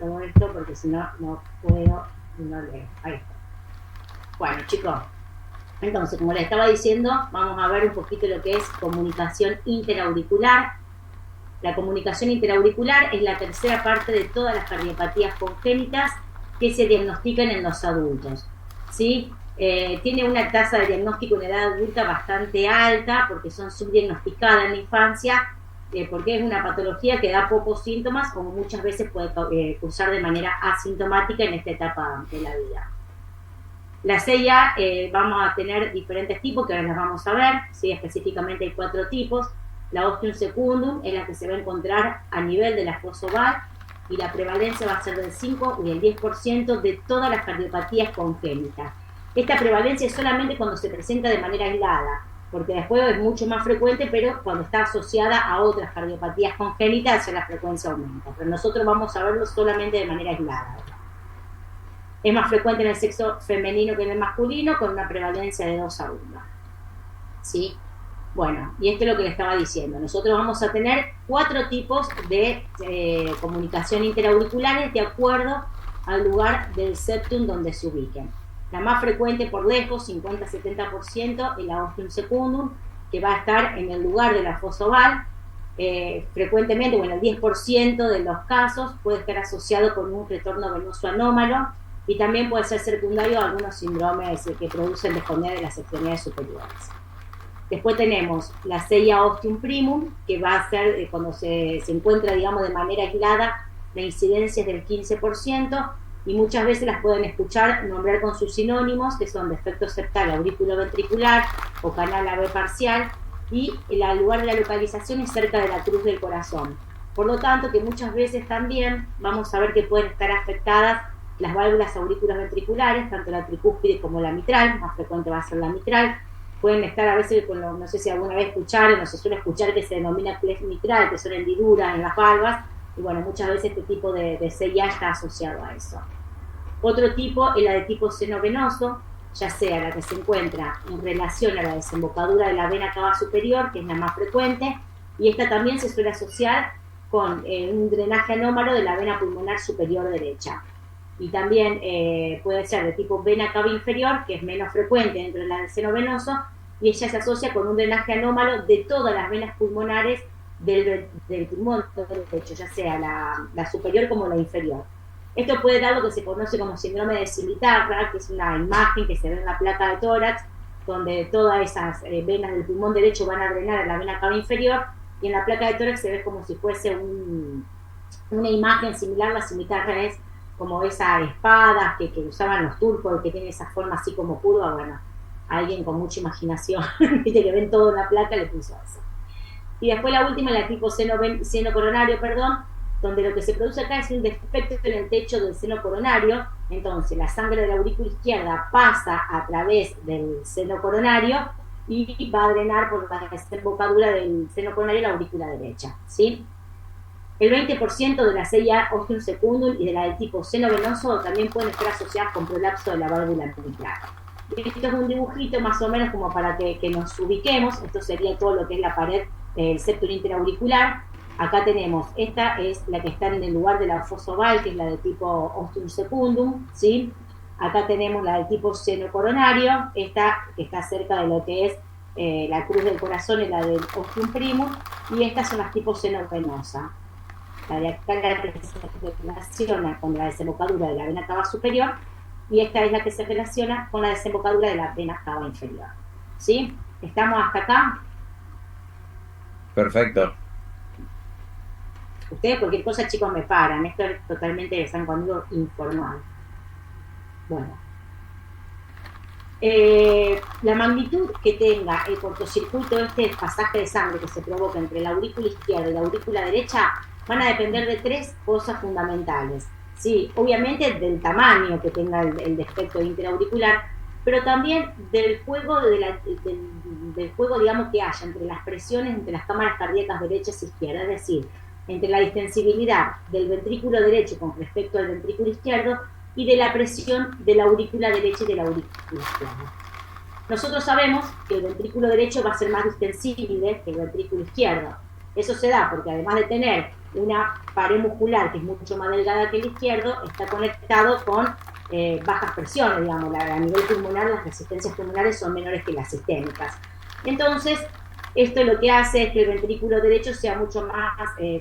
todo esto porque si no, no puedo, no leo. Ahí está. Bueno, chicos, entonces, como les estaba diciendo, vamos a ver un poquito lo que es comunicación interauricular. La comunicación interauricular es la tercera parte de todas las cardiopatías congénitas que se diagnostican en los adultos, ¿sí? Tiene una tasa de diagnóstico en edad adulta bastante alta porque son subdiagnosticadas en la infancia, porque es una patología que da pocos síntomas o muchas veces puede cursar de manera asintomática en esta etapa de la vida. La CIA vamos a tener diferentes tipos que ahora las vamos a ver, ¿sí? Específicamente hay 4 tipos. La ostium secundum es la que se va a encontrar a nivel de la fosa oval y la prevalencia va a ser del 5 y el 10% de todas las cardiopatías congénitas. Esta prevalencia es solamente cuando se presenta de manera aislada, porque después es mucho más frecuente, pero cuando está asociada a otras cardiopatías congénitas, ya la frecuencia aumenta. Pero nosotros vamos a verlo solamente de manera aislada. Es más frecuente en el sexo femenino que en el masculino, con una prevalencia de 2 a 1. ¿Sí? Bueno, y esto es lo que le estaba diciendo. Nosotros vamos a tener 4 tipos de comunicación interauriculares de acuerdo al lugar del septum donde se ubiquen. La más frecuente por lejos, 50-70%, es la ostium secundum, que va a estar en el lugar de la fosa oval. Frecuentemente, bueno, el 10% de los casos puede estar asociado con un retorno venoso anómalo y también puede ser secundario a algunos síndromes que producen deformidad de las extremidades superiores. Después tenemos la seia ostium primum, que va a ser cuando se encuentra, digamos, de manera aislada, la incidencia es del 15%, y muchas veces las pueden escuchar nombrar con sus sinónimos, que son defecto septal aurículo-ventricular o canal AB parcial, y el lugar de la localización es cerca de la cruz del corazón. Por lo tanto, que muchas veces también vamos a ver que pueden estar afectadas las válvulas aurículas ventriculares, tanto la tricúspide como la mitral, más frecuente va a ser la mitral. Pueden estar a veces, no sé si alguna vez escucharon o se suele escuchar que se denomina clef mitral, que son hendiduras en las valvas, y bueno, muchas veces este tipo de CIA está asociado a eso. Otro tipo es la de tipo seno venoso, ya sea la que se encuentra en relación a la desembocadura de la vena cava superior, que es la más frecuente, y esta también se suele asociar con un drenaje anómalo de la vena pulmonar superior derecha. Y también puede ser de tipo vena cava inferior, que es menos frecuente dentro de la del seno venoso, y ella se asocia con un drenaje anómalo de todas las venas pulmonares del pulmón derecho, ya sea la superior como la inferior. Esto puede dar lo que se conoce como síndrome de cimitarra, que es una imagen que se ve en la placa de tórax, donde todas esas venas del pulmón derecho van a drenar a la vena cava inferior, y en la placa de tórax se ve como si fuese una imagen similar. La cimitarra es como esa espada que usaban los turcos, que tiene esa forma así como curva. Bueno, alguien con mucha imaginación, que ven todo en la placa, le puso eso. Y después la última, la tipo seno coronario, donde lo que se produce acá es un defecto en el techo del seno coronario. Entonces la sangre de la aurícula izquierda pasa a través del seno coronario y va a drenar por la desembocadura del seno coronario la aurícula derecha, ¿sí? El 20% de la seia ostium secundum y de la del tipo seno venoso también pueden estar asociadas con prolapso de la válvula mitral. Esto es un dibujito más o menos como para que nos ubiquemos. Esto sería todo lo que es la pared del septum interauricular. Acá tenemos, esta es la que está en el lugar de la fosa oval, que es la de tipo ostium secundum, ¿sí? Acá tenemos la del tipo seno coronario, esta que está cerca de lo que es la cruz del corazón, es la del ostium primum, y estas son las tipos seno venosa. La de acá es la que se relaciona con la desembocadura de la vena cava superior, y esta es la que se relaciona con la desembocadura de la vena cava inferior. ¿Sí? ¿Estamos hasta acá? Perfecto. Ustedes cualquier cosa, chicos, me paran. Esto es totalmente, están conmigo, informal. Bueno. La magnitud que tenga el cortocircuito, este pasaje de sangre que se provoca entre la aurícula izquierda y la aurícula derecha, van a depender de 3 cosas fundamentales. Sí, obviamente del tamaño que tenga el defecto interauricular, pero también del juego, del juego, digamos, que haya entre las presiones entre las cámaras cardíacas derechas e izquierdas, es decir, entre la distensibilidad del ventrículo derecho con respecto al ventrículo izquierdo y de la presión de la aurícula derecha y de la aurícula izquierda. Nosotros sabemos que el ventrículo derecho va a ser más distensible que el ventrículo izquierdo. Eso se da porque además de tener una pared muscular que es mucho más delgada que el izquierdo, está conectado con bajas presiones, digamos, a nivel pulmonar las resistencias pulmonares son menores que las sistémicas. Entonces, esto lo que hace es que el ventrículo derecho sea mucho más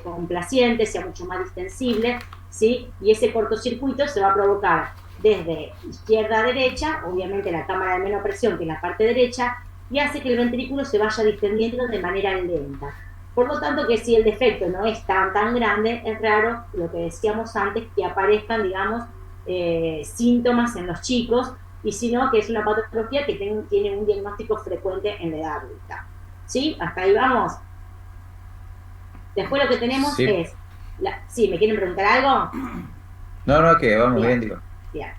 complaciente, sea mucho más distensible, ¿sí? Y ese cortocircuito se va a provocar desde izquierda a derecha, obviamente la cámara de menor presión, que es la parte derecha, y hace que el ventrículo se vaya distendiendo de manera lenta. Por lo tanto, que si el defecto no es tan grande, es raro, lo que decíamos antes, que aparezcan, digamos, síntomas en los chicos, y si no, que es una patología que tiene un diagnóstico frecuente en la edad adulta. ¿Sí? Hasta ahí vamos. Después lo que tenemos Sí. es... ¿Sí? ¿Me quieren preguntar algo? No, que vamos Bien, bien, digo. bien.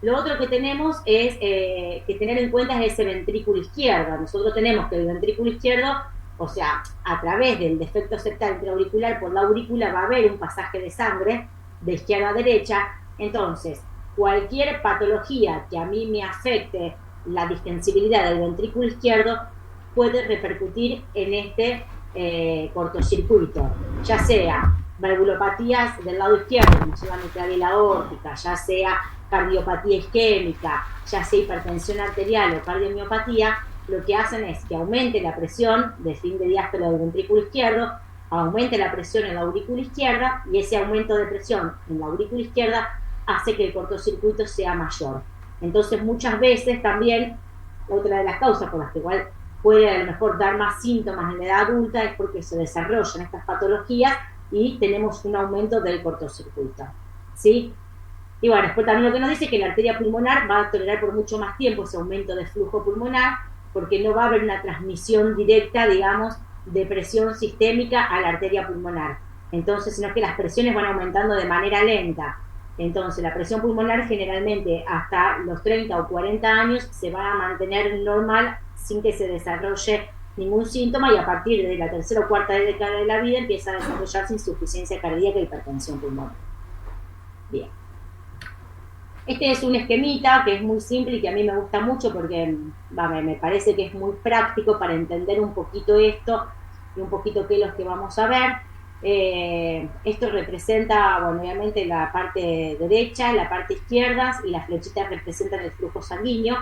Lo otro que tenemos es que tener en cuenta es ese ventrículo izquierdo. Nosotros tenemos que el ventrículo izquierdo, o sea, a través del defecto septal intraauricular por la aurícula va a haber un pasaje de sangre de izquierda a derecha. Entonces, cualquier patología que a mí me afecte la distensibilidad del ventrículo izquierdo puede repercutir en este cortocircuito, ya sea valvulopatías del lado izquierdo, como son la mitral y la aórtica, ya sea cardiopatía isquémica, ya sea hipertensión arterial o cardiomiopatía, lo que hacen es que aumente la presión de fin de diástole del ventrículo izquierdo, aumente la presión en la aurícula izquierda, y ese aumento de presión en la aurícula izquierda hace que el cortocircuito sea mayor. Entonces, muchas veces también, otra de las causas por las que igual puede a lo mejor dar más síntomas en la edad adulta es porque se desarrollan estas patologías y tenemos un aumento del cortocircuito, ¿sí? Y bueno, después también lo que nos dice es que la arteria pulmonar va a tolerar por mucho más tiempo ese aumento de flujo pulmonar, porque no va a haber una transmisión directa, digamos, de presión sistémica a la arteria pulmonar. Entonces, sino que las presiones van aumentando de manera lenta. Entonces, la presión pulmonar generalmente hasta los 30 o 40 años se va a mantener normal sin que se desarrolle ningún síntoma, y a partir de la tercera o cuarta década de la vida empieza a desarrollarse insuficiencia cardíaca e hipertensión pulmonar. Bien. Este es un esquemita que es muy simple y que a mí me gusta mucho porque me parece que es muy práctico para entender un poquito esto y un poquito qué es lo que vamos a ver. Esto representa, bueno, obviamente la parte derecha, la parte izquierda, y las flechitas representan el flujo sanguíneo.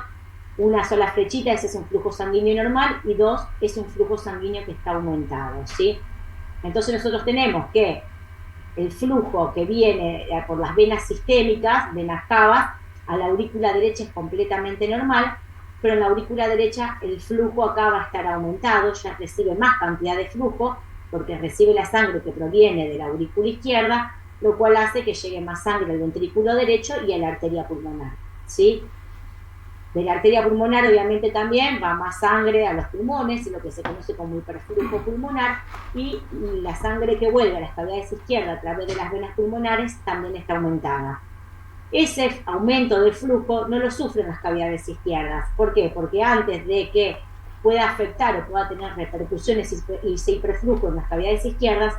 Una sola flechita, ese es un flujo sanguíneo normal, y dos, es un flujo sanguíneo que está aumentado, ¿sí? Entonces nosotros tenemos que el flujo que viene por las venas sistémicas, venas cavas, a la aurícula derecha es completamente normal, pero en la aurícula derecha el flujo acá va a estar aumentado, ya recibe más cantidad de flujo, porque recibe la sangre que proviene de la aurícula izquierda, lo cual hace que llegue más sangre al ventrículo derecho y a la arteria pulmonar, ¿sí? De la arteria pulmonar obviamente también va más sangre a los pulmones, lo que se conoce como hiperflujo pulmonar, y la sangre que vuelve a las cavidades izquierdas a través de las venas pulmonares también está aumentada. Ese aumento del flujo no lo sufren las cavidades izquierdas. ¿Por qué? Porque antes de que pueda afectar o pueda tener repercusiones y ese hiperflujo en las cavidades izquierdas,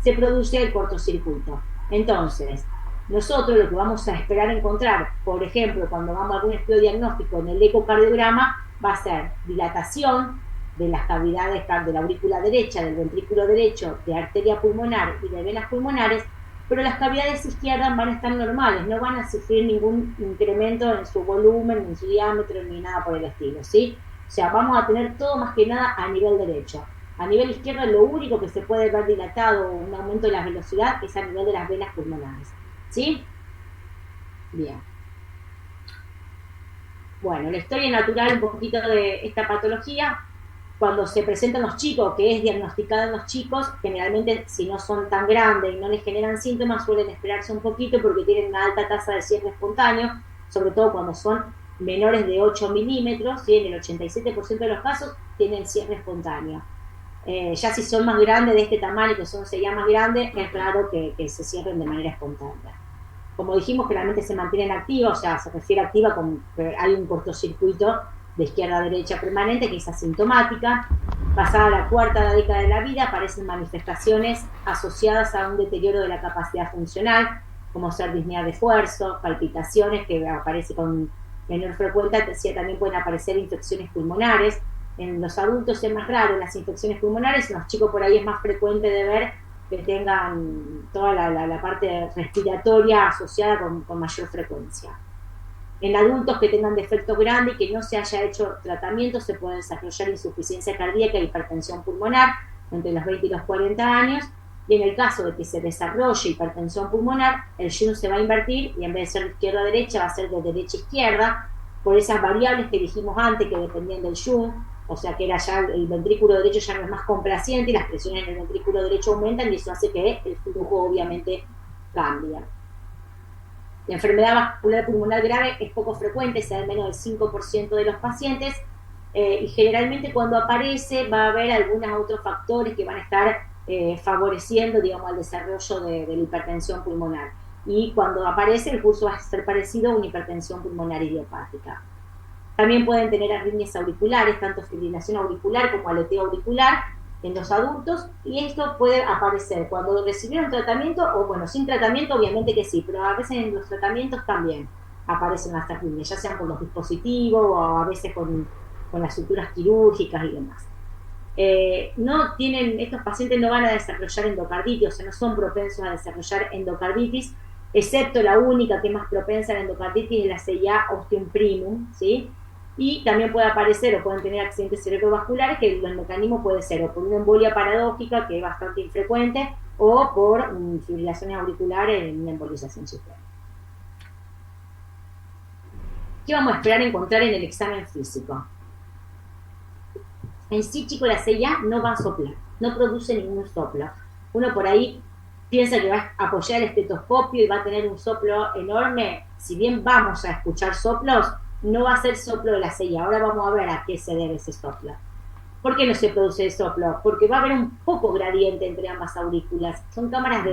se produce el cortocircuito. Entonces, nosotros lo que vamos a esperar encontrar, por ejemplo, cuando vamos a algún estudio diagnóstico en el ecocardiograma, va a ser dilatación de las cavidades de la aurícula derecha, del ventrículo derecho, de arteria pulmonar y de venas pulmonares, pero las cavidades izquierdas van a estar normales, no van a sufrir ningún incremento en su volumen, ni en su diámetro, ni nada por el estilo, ¿sí? O sea, vamos a tener todo más que nada a nivel derecho. A nivel izquierdo, lo único que se puede ver dilatado, un aumento de la velocidad, es a nivel de las venas pulmonares, ¿sí? Bien. Bueno, la historia natural un poquito de esta patología, cuando se presentan los chicos, que es diagnosticada en los chicos, generalmente si no son tan grandes y no les generan síntomas, suelen esperarse un poquito porque tienen una alta tasa de cierre espontáneo, sobre todo cuando son menores de 8 milímetros, ¿sí? En el 87% de los casos tienen cierre espontáneo. Ya si son más grandes de este tamaño, que son ya más grandes, es raro que se cierren de manera espontánea. Como dijimos, generalmente se mantienen activas, o sea, se refiere a activa con hay un cortocircuito de izquierda a derecha permanente que es asintomática. Pasada la cuarta década de la vida aparecen manifestaciones asociadas a un deterioro de la capacidad funcional, como ser disnea de esfuerzo, palpitaciones que aparece con menor frecuencia, también pueden aparecer infecciones pulmonares. En los adultos es más raro, en las infecciones pulmonares, en los chicos por ahí es más frecuente de ver que tengan toda la parte respiratoria asociada con mayor frecuencia. En adultos que tengan defectos grandes y que no se haya hecho tratamiento, se puede desarrollar insuficiencia cardíaca e hipertensión pulmonar entre los 20 y los 40 años. Y en el caso de que se desarrolle hipertensión pulmonar, el shunt se va a invertir y en vez de ser de izquierda a derecha, va a ser de derecha a izquierda, por esas variables que dijimos antes que dependían del shunt, o sea que era ya el ventrículo derecho ya no es más complaciente y las presiones en el ventrículo derecho aumentan y eso hace que el flujo obviamente cambie. La enfermedad vascular pulmonar grave es poco frecuente, se da en menos del 5% de los pacientes, y generalmente cuando aparece va a haber algunos otros factores que van a estar favoreciendo, digamos, el desarrollo de la hipertensión pulmonar. Y cuando aparece, el curso va a ser parecido a una hipertensión pulmonar idiopática. También pueden tener arritmias auriculares, tanto fibrilación auricular como aleteo auricular en los adultos, y esto puede aparecer cuando recibieron tratamiento o, bueno, sin tratamiento obviamente que sí, pero a veces en los tratamientos también aparecen las arritmias, ya sean con los dispositivos o a veces con las suturas quirúrgicas y demás. Estos pacientes no van a desarrollar endocarditis, o sea, no son propensos a desarrollar endocarditis, excepto la única que es más propensa a la endocarditis es la CIA ostium primum, ¿sí? Y también puede aparecer o pueden tener accidentes cerebrovasculares, que el mecanismo puede ser o por una embolia paradójica, que es bastante infrecuente, o por fibrilaciones auriculares en una embolización sistémica. ¿Qué vamos a esperar encontrar en el examen físico? En sí, chicos, la CIA no va a soplar, no produce ningún soplo. Uno por ahí piensa que va a apoyar el estetoscopio y va a tener un soplo enorme. Si bien vamos a escuchar soplos, no va a ser soplo de la CIA. Ahora vamos a ver a qué se debe ese soplo. ¿Por qué no se produce el soplo? Porque va a haber un poco gradiente entre ambas aurículas. Son cámaras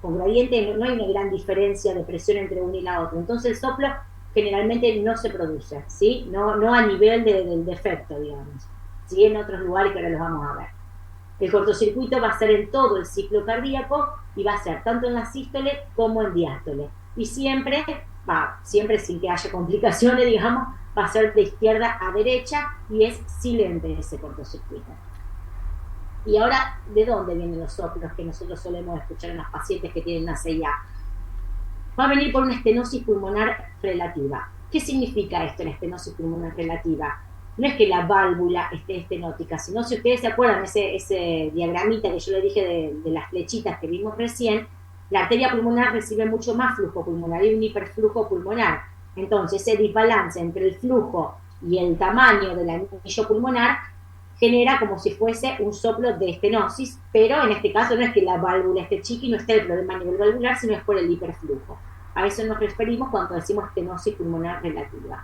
con gradiente, no hay una gran diferencia de presión entre una y la otra. Entonces el soplo generalmente no se produce, ¿sí? No a nivel del defecto, digamos. Sí, en otros lugares que ahora los vamos a ver. El cortocircuito va a ser en todo el ciclo cardíaco y va a ser tanto en la sístole como en diástole. Y siempre sin que haya complicaciones, digamos, va a ser de izquierda a derecha y es silente ese cortocircuito. Y ahora, ¿de dónde vienen los soplos que nosotros solemos escuchar en los pacientes que tienen una CIA? Va a venir por una estenosis pulmonar relativa. ¿Qué significa esto, la estenosis pulmonar relativa? No es que la válvula esté estenótica, sino si ustedes se acuerdan ese diagramita que yo les dije de las flechitas que vimos recién, la arteria pulmonar recibe mucho más flujo pulmonar, hay un hiperflujo pulmonar. Entonces, ese desbalance entre el flujo y el tamaño del anillo pulmonar genera como si fuese un soplo de estenosis, pero en este caso no es que la válvula esté chica y no esté el problema a nivel valvular, sino es por el hiperflujo. A eso nos referimos cuando decimos estenosis pulmonar relativa.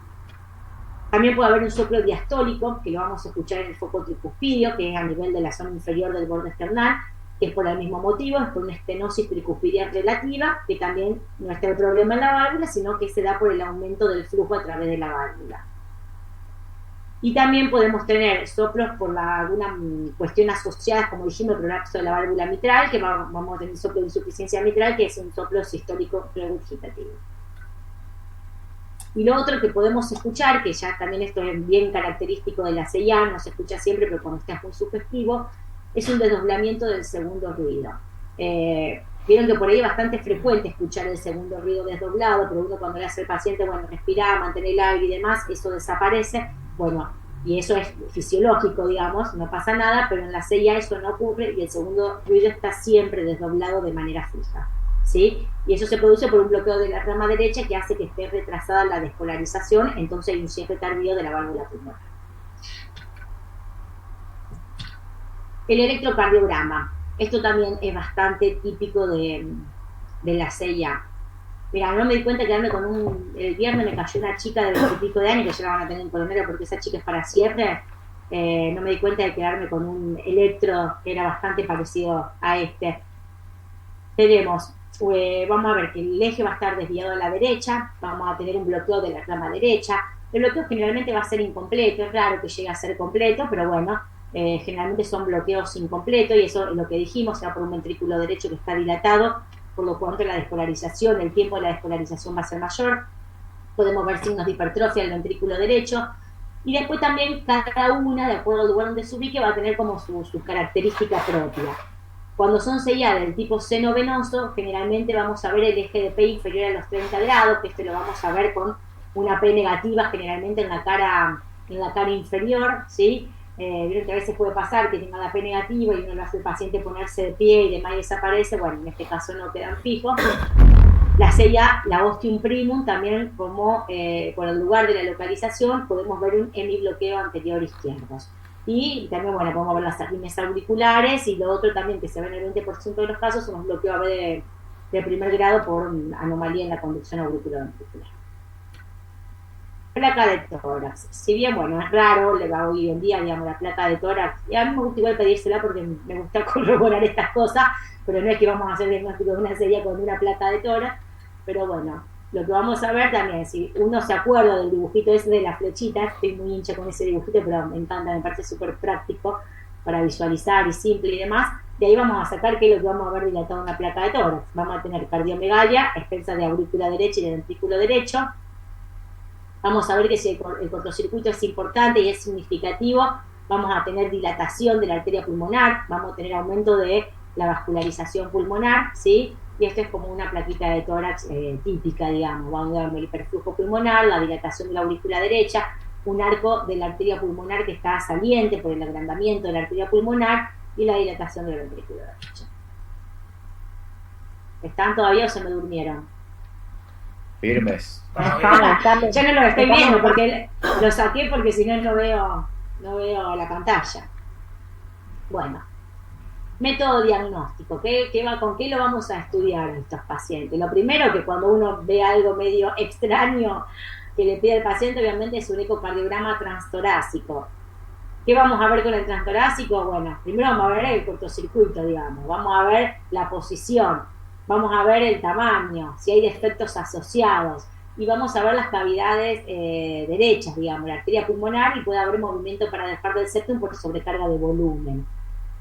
También puede haber un soplo diastólico, que lo vamos a escuchar en el foco tricuspidio, que es a nivel de la zona inferior del borde esternal, que es por el mismo motivo, es por una estenosis tricuspidia relativa, que también no está el problema en la válvula, sino que se da por el aumento del flujo a través de la válvula. Y también podemos tener soplos por alguna cuestión asociada, como dijimos, el prolapso de la válvula mitral, que vamos a tener soplo de insuficiencia mitral, que es un soplo sistólico regurgitativo. Y lo otro que podemos escuchar, que ya también esto es bien característico de la CIA, no se escucha siempre, pero cuando está muy sugestivo, es un desdoblamiento del segundo ruido. Vieron que por ahí es bastante frecuente escuchar el segundo ruido desdoblado, pero uno cuando le hace al paciente, bueno, respirar, mantener el aire y demás, eso desaparece. Bueno, y eso es fisiológico, digamos, no pasa nada, pero en la CIA eso no ocurre y el segundo ruido está siempre desdoblado de manera fija, ¿sí? Y eso se produce por un bloqueo de la rama derecha que hace que esté retrasada la despolarización, entonces hay un cierre tardío de la válvula pulmonar. El electrocardiograma. Esto también es bastante típico de la CIA. Mira, no me di cuenta de quedarme el viernes me cayó una chica de 20 y pico de años que ya la van a tener en Colomero porque esa chica es para siempre. No me di cuenta de quedarme con un electro que era bastante parecido a este. Tenemos, vamos a ver que el eje va a estar desviado a la derecha, vamos a tener un bloqueo de la rama derecha. El bloqueo generalmente va a ser incompleto, es raro que llegue a ser completo, pero bueno, generalmente son bloqueos incompletos y eso es lo que dijimos, sea por un ventrículo derecho que está dilatado, por lo cual la despolarización, el tiempo de la despolarización va a ser mayor. Podemos ver signos de hipertrofia del ventrículo derecho. Y después también cada una, de acuerdo al lugar donde se ubique, va a tener como su característica propia. Cuando son CIA del tipo seno venoso, generalmente vamos a ver el eje de P inferior a los 30 grados, que este lo vamos a ver con una P negativa generalmente en la cara inferior, ¿sí? Vieron que a veces puede pasar que tenga la P negativa y uno lo hace al paciente ponerse de pie y demás y desaparece, bueno, en este caso no quedan fijos. La sella, la ostium primum, también como por el lugar de la localización podemos ver un hemibloqueo anterior izquierdo. Y también, bueno, podemos ver las arritmias auriculares y lo otro también que se ve en el 20% de los casos son los bloqueos AB de primer grado por anomalía en la conducción auricular-ventricular. Placa de tórax. Si bien, bueno, es raro, le va hoy en día, digamos, la placa de tórax, y a mí me gusta igual pedírsela porque me gusta corroborar estas cosas, pero no es que vamos a hacer diagnóstico de una serie con una placa de tórax, pero bueno, lo que vamos a ver también, si uno se acuerda del dibujito ese de la flechita, estoy muy hincha con ese dibujito, pero me encanta, me parece súper práctico para visualizar y simple y demás, de ahí vamos a sacar qué es lo que vamos a ver dilatado en una placa de tórax. Vamos a tener cardiomegalia, extensa de aurícula derecha y de ventrículo derecho. Vamos a ver que si el cortocircuito es importante y es significativo, vamos a tener dilatación de la arteria pulmonar, vamos a tener aumento de la vascularización pulmonar, ¿sí? Y esto es como una plaquita de tórax típica, digamos. Vamos a ver el hiperflujo pulmonar, la dilatación de la aurícula derecha, un arco de la arteria pulmonar que está saliente por el agrandamiento de la arteria pulmonar y la dilatación del ventrículo derecho. ¿Están todavía o se me durmieron? Firmes. Yo no lo estoy viendo porque lo saqué porque si no no veo la pantalla. Bueno, método diagnóstico. ¿Con qué lo vamos a estudiar a estos pacientes? Lo primero, que cuando uno ve algo medio extraño que le pide al paciente, obviamente es un ecocardiograma transtorácico. ¿Qué vamos a ver con el transtorácico? Bueno, primero vamos a ver el cortocircuito, digamos. Vamos a ver la posición. Vamos a ver el tamaño, si hay defectos asociados. Y vamos a ver las cavidades derechas, digamos, la arteria pulmonar, y puede haber movimiento para dejar del septum por sobrecarga de volumen.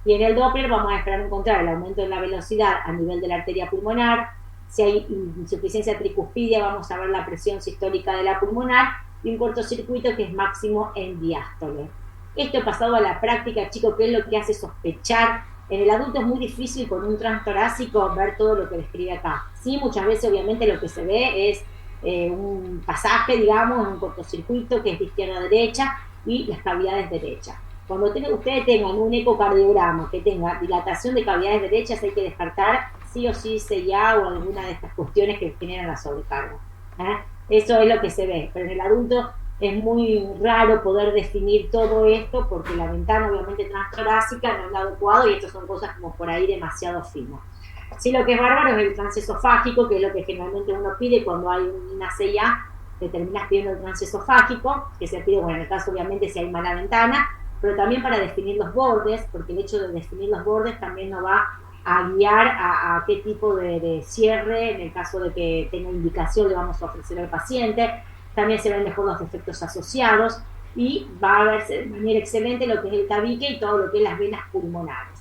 Y en el Doppler vamos a esperar encontrar el aumento de la velocidad a nivel de la arteria pulmonar. Si hay insuficiencia tricuspidia, vamos a ver la presión sistólica de la pulmonar y un cortocircuito que es máximo en diástole. Esto pasado a la práctica, chicos, ¿qué es lo que hace sospechar? En el adulto es muy difícil con un transtorácico ver todo lo que describe acá. Sí, muchas veces obviamente lo que se ve es un pasaje, digamos, un cortocircuito que es de izquierda a derecha y las cavidades derechas. Cuando ustedes tengan un ecocardiograma que tenga dilatación de cavidades derechas, hay que descartar sí o sí CIA o alguna de estas cuestiones que generan la sobrecarga. Eso es lo que se ve, pero en el adulto es muy raro poder definir todo esto porque la ventana obviamente transtorácica no es la adecuada y estas son cosas como por ahí demasiado finas. Sí, lo que es bárbaro es el transesofágico, que es lo que generalmente uno pide cuando hay una CIA, te terminas pidiendo el transesofágico, que se pide, bueno, en el caso obviamente si hay mala ventana, pero también para definir los bordes, porque el hecho de definir los bordes también nos va a guiar a qué tipo de cierre, en el caso de que tenga indicación, le vamos a ofrecer al paciente. También se ven mejor los efectos asociados y va a verse de manera excelente lo que es el tabique y todo lo que es las venas pulmonares.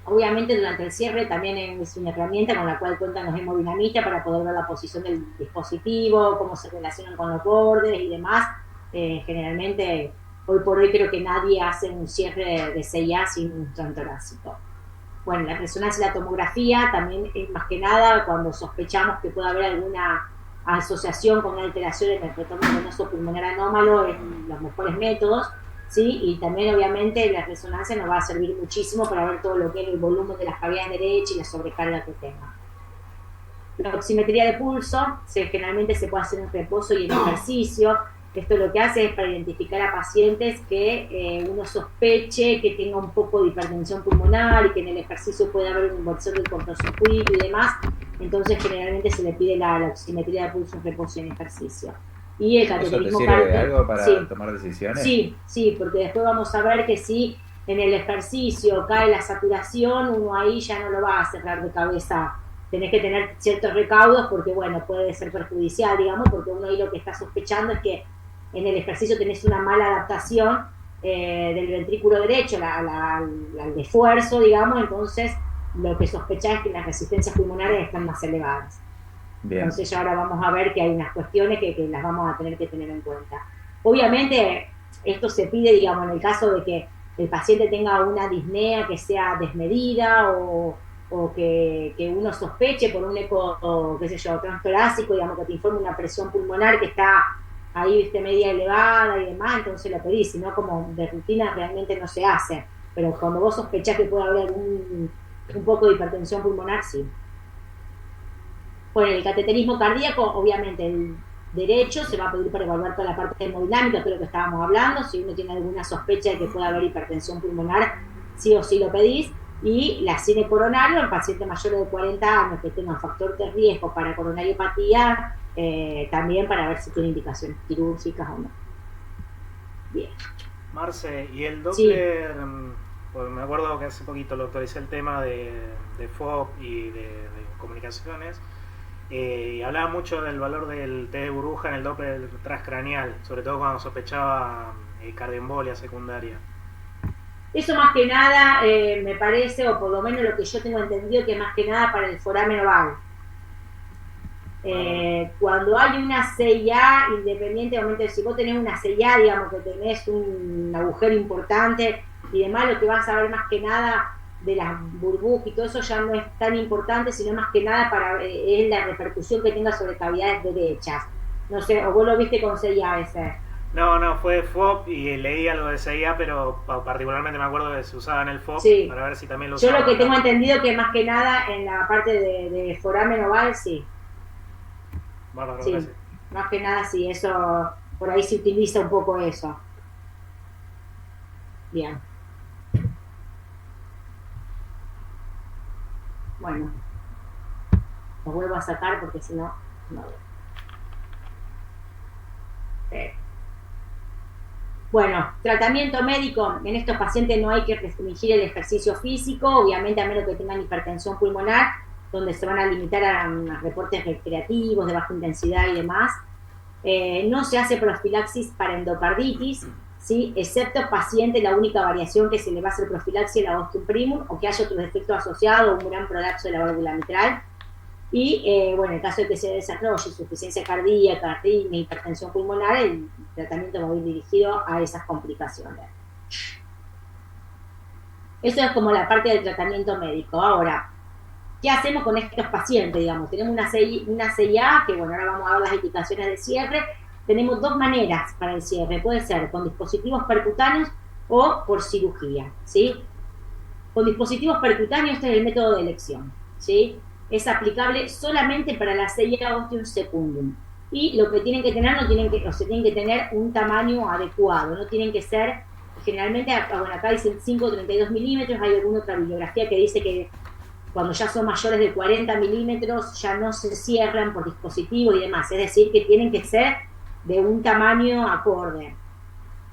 Obviamente durante el cierre también es una herramienta con la cual cuentan los hemodinamistas para poder ver la posición del dispositivo, cómo se relacionan con los bordes y demás. Generalmente, hoy por hoy creo que nadie hace un cierre de CIA sin un transtorácico. Bueno, la resonancia y la tomografía también es más que nada cuando sospechamos que puede haber alguna asociación con una alteración en el retorno venoso pulmonar anómalo, es los mejores métodos, ¿sí? Y también obviamente la resonancia nos va a servir muchísimo para ver todo lo que es el volumen de las cavidades derechas y la sobrecarga que tenga. La oximetría de pulso, generalmente se puede hacer en reposo y en ejercicio. Esto lo que hace es para identificar a pacientes que uno sospeche que tenga un poco de hipertensión pulmonar y que en el ejercicio puede haber una inversión del cortocircuito y demás. Entonces generalmente se le pide la oximetría de pulso en reposo y en ejercicio. Y el cateterismo ¿Eso te sirve de algo para tomar decisiones? Sí, porque después vamos a ver que si en el ejercicio cae la saturación, uno ahí ya no lo va a cerrar de cabeza. Tenés que tener ciertos recaudos porque, bueno, puede ser perjudicial, digamos, porque uno ahí lo que está sospechando es que en el ejercicio tenés una mala adaptación del ventrículo derecho al esfuerzo, digamos, entonces lo que sospechás es que las resistencias pulmonares están más elevadas. Bien. Entonces ya ahora vamos a ver que hay unas cuestiones que las vamos a tener que tener en cuenta. Obviamente, esto se pide, digamos, en el caso de que el paciente tenga una disnea que sea desmedida o que uno sospeche por un eco, o, qué sé yo, transtorácico, digamos, que te informe una presión pulmonar que está ahí, viste, media elevada y demás, entonces lo pedís, si no, como de rutina realmente no se hace. Pero cuando vos sospechás que puede haber un poco de hipertensión pulmonar, sí. Bueno, el cateterismo cardíaco, obviamente, el derecho se va a pedir para evaluar toda la parte hemodinámica, que es lo que estábamos hablando. Si uno tiene alguna sospecha de que pueda haber hipertensión pulmonar, sí o sí lo pedís. Y la cine coronario, el paciente mayor de 40 años que tenga un factor de riesgo para coronariopatía, también para ver si tiene indicaciones quirúrgicas o no. Bien. Marce, y el Sí, Doppler, pues me acuerdo que hace poquito lo actualicé el tema de FOB y de comunicaciones, y hablaba mucho del valor del test de burbuja en el Doppler transcraneal, sobre todo cuando sospechaba cardioembolia secundaria. eso más que nada me parece, o por lo menos lo que yo tengo entendido, que más que nada para el foramen oval. Bárbaro. Cuando hay una CIA, independientemente de si vos tenés una CIA, digamos que tenés un agujero importante y demás, lo que vas a ver más que nada de las burbujas y todo eso ya no es tan importante, sino más que nada para es la repercusión que tenga sobre cavidades derechas. No sé, o vos lo viste con CIA a veces. No, no, fue FOB y leí algo de CIA, pero particularmente me acuerdo que se usaba en el FOB Sí. para ver si también lo Yo lo usaban que tengo acá. entendido que más que nada en la parte de foramen oval, sí. Bárbaro, Sí. gracias. Más que nada, sí, eso, por ahí se utiliza un poco eso. Bien. Bueno, lo vuelvo a sacar porque si no, no. Bueno, tratamiento médico, en estos pacientes no hay que restringir el ejercicio físico, obviamente a menos que tengan hipertensión pulmonar, donde se van a limitar a reportes recreativos de baja intensidad y demás. No se hace profilaxis para endocarditis, ¿sí? Excepto paciente, la única variación que se le va a hacer profilaxis es la ostium primum o que haya otro defecto asociado, un gran prolapso de la válvula mitral. Y bueno, en caso de que se desarrolle insuficiencia cardíaca, arritmia, hipertensión pulmonar, el tratamiento va a ir dirigido a esas complicaciones. Eso es como la parte del tratamiento médico. Ahora, ¿qué hacemos con estos pacientes? Digamos, tenemos una CIA, que bueno, ahora vamos a ver las indicaciones de cierre. Tenemos dos maneras para el cierre. Puede ser con dispositivos percutáneos o por cirugía, ¿sí? Con dispositivos percutáneos este es el método de elección, ¿sí? Es aplicable solamente para la CIA ostium secundum. Y lo que tienen que tener, no tienen que, o se tienen que tener un tamaño adecuado, no tienen que ser, generalmente, bueno, acá dicen 5,32 milímetros, hay alguna otra bibliografía que dice que cuando ya son mayores de 40 milímetros ya no se cierran por dispositivo y demás, es decir, que tienen que ser de un tamaño acorde.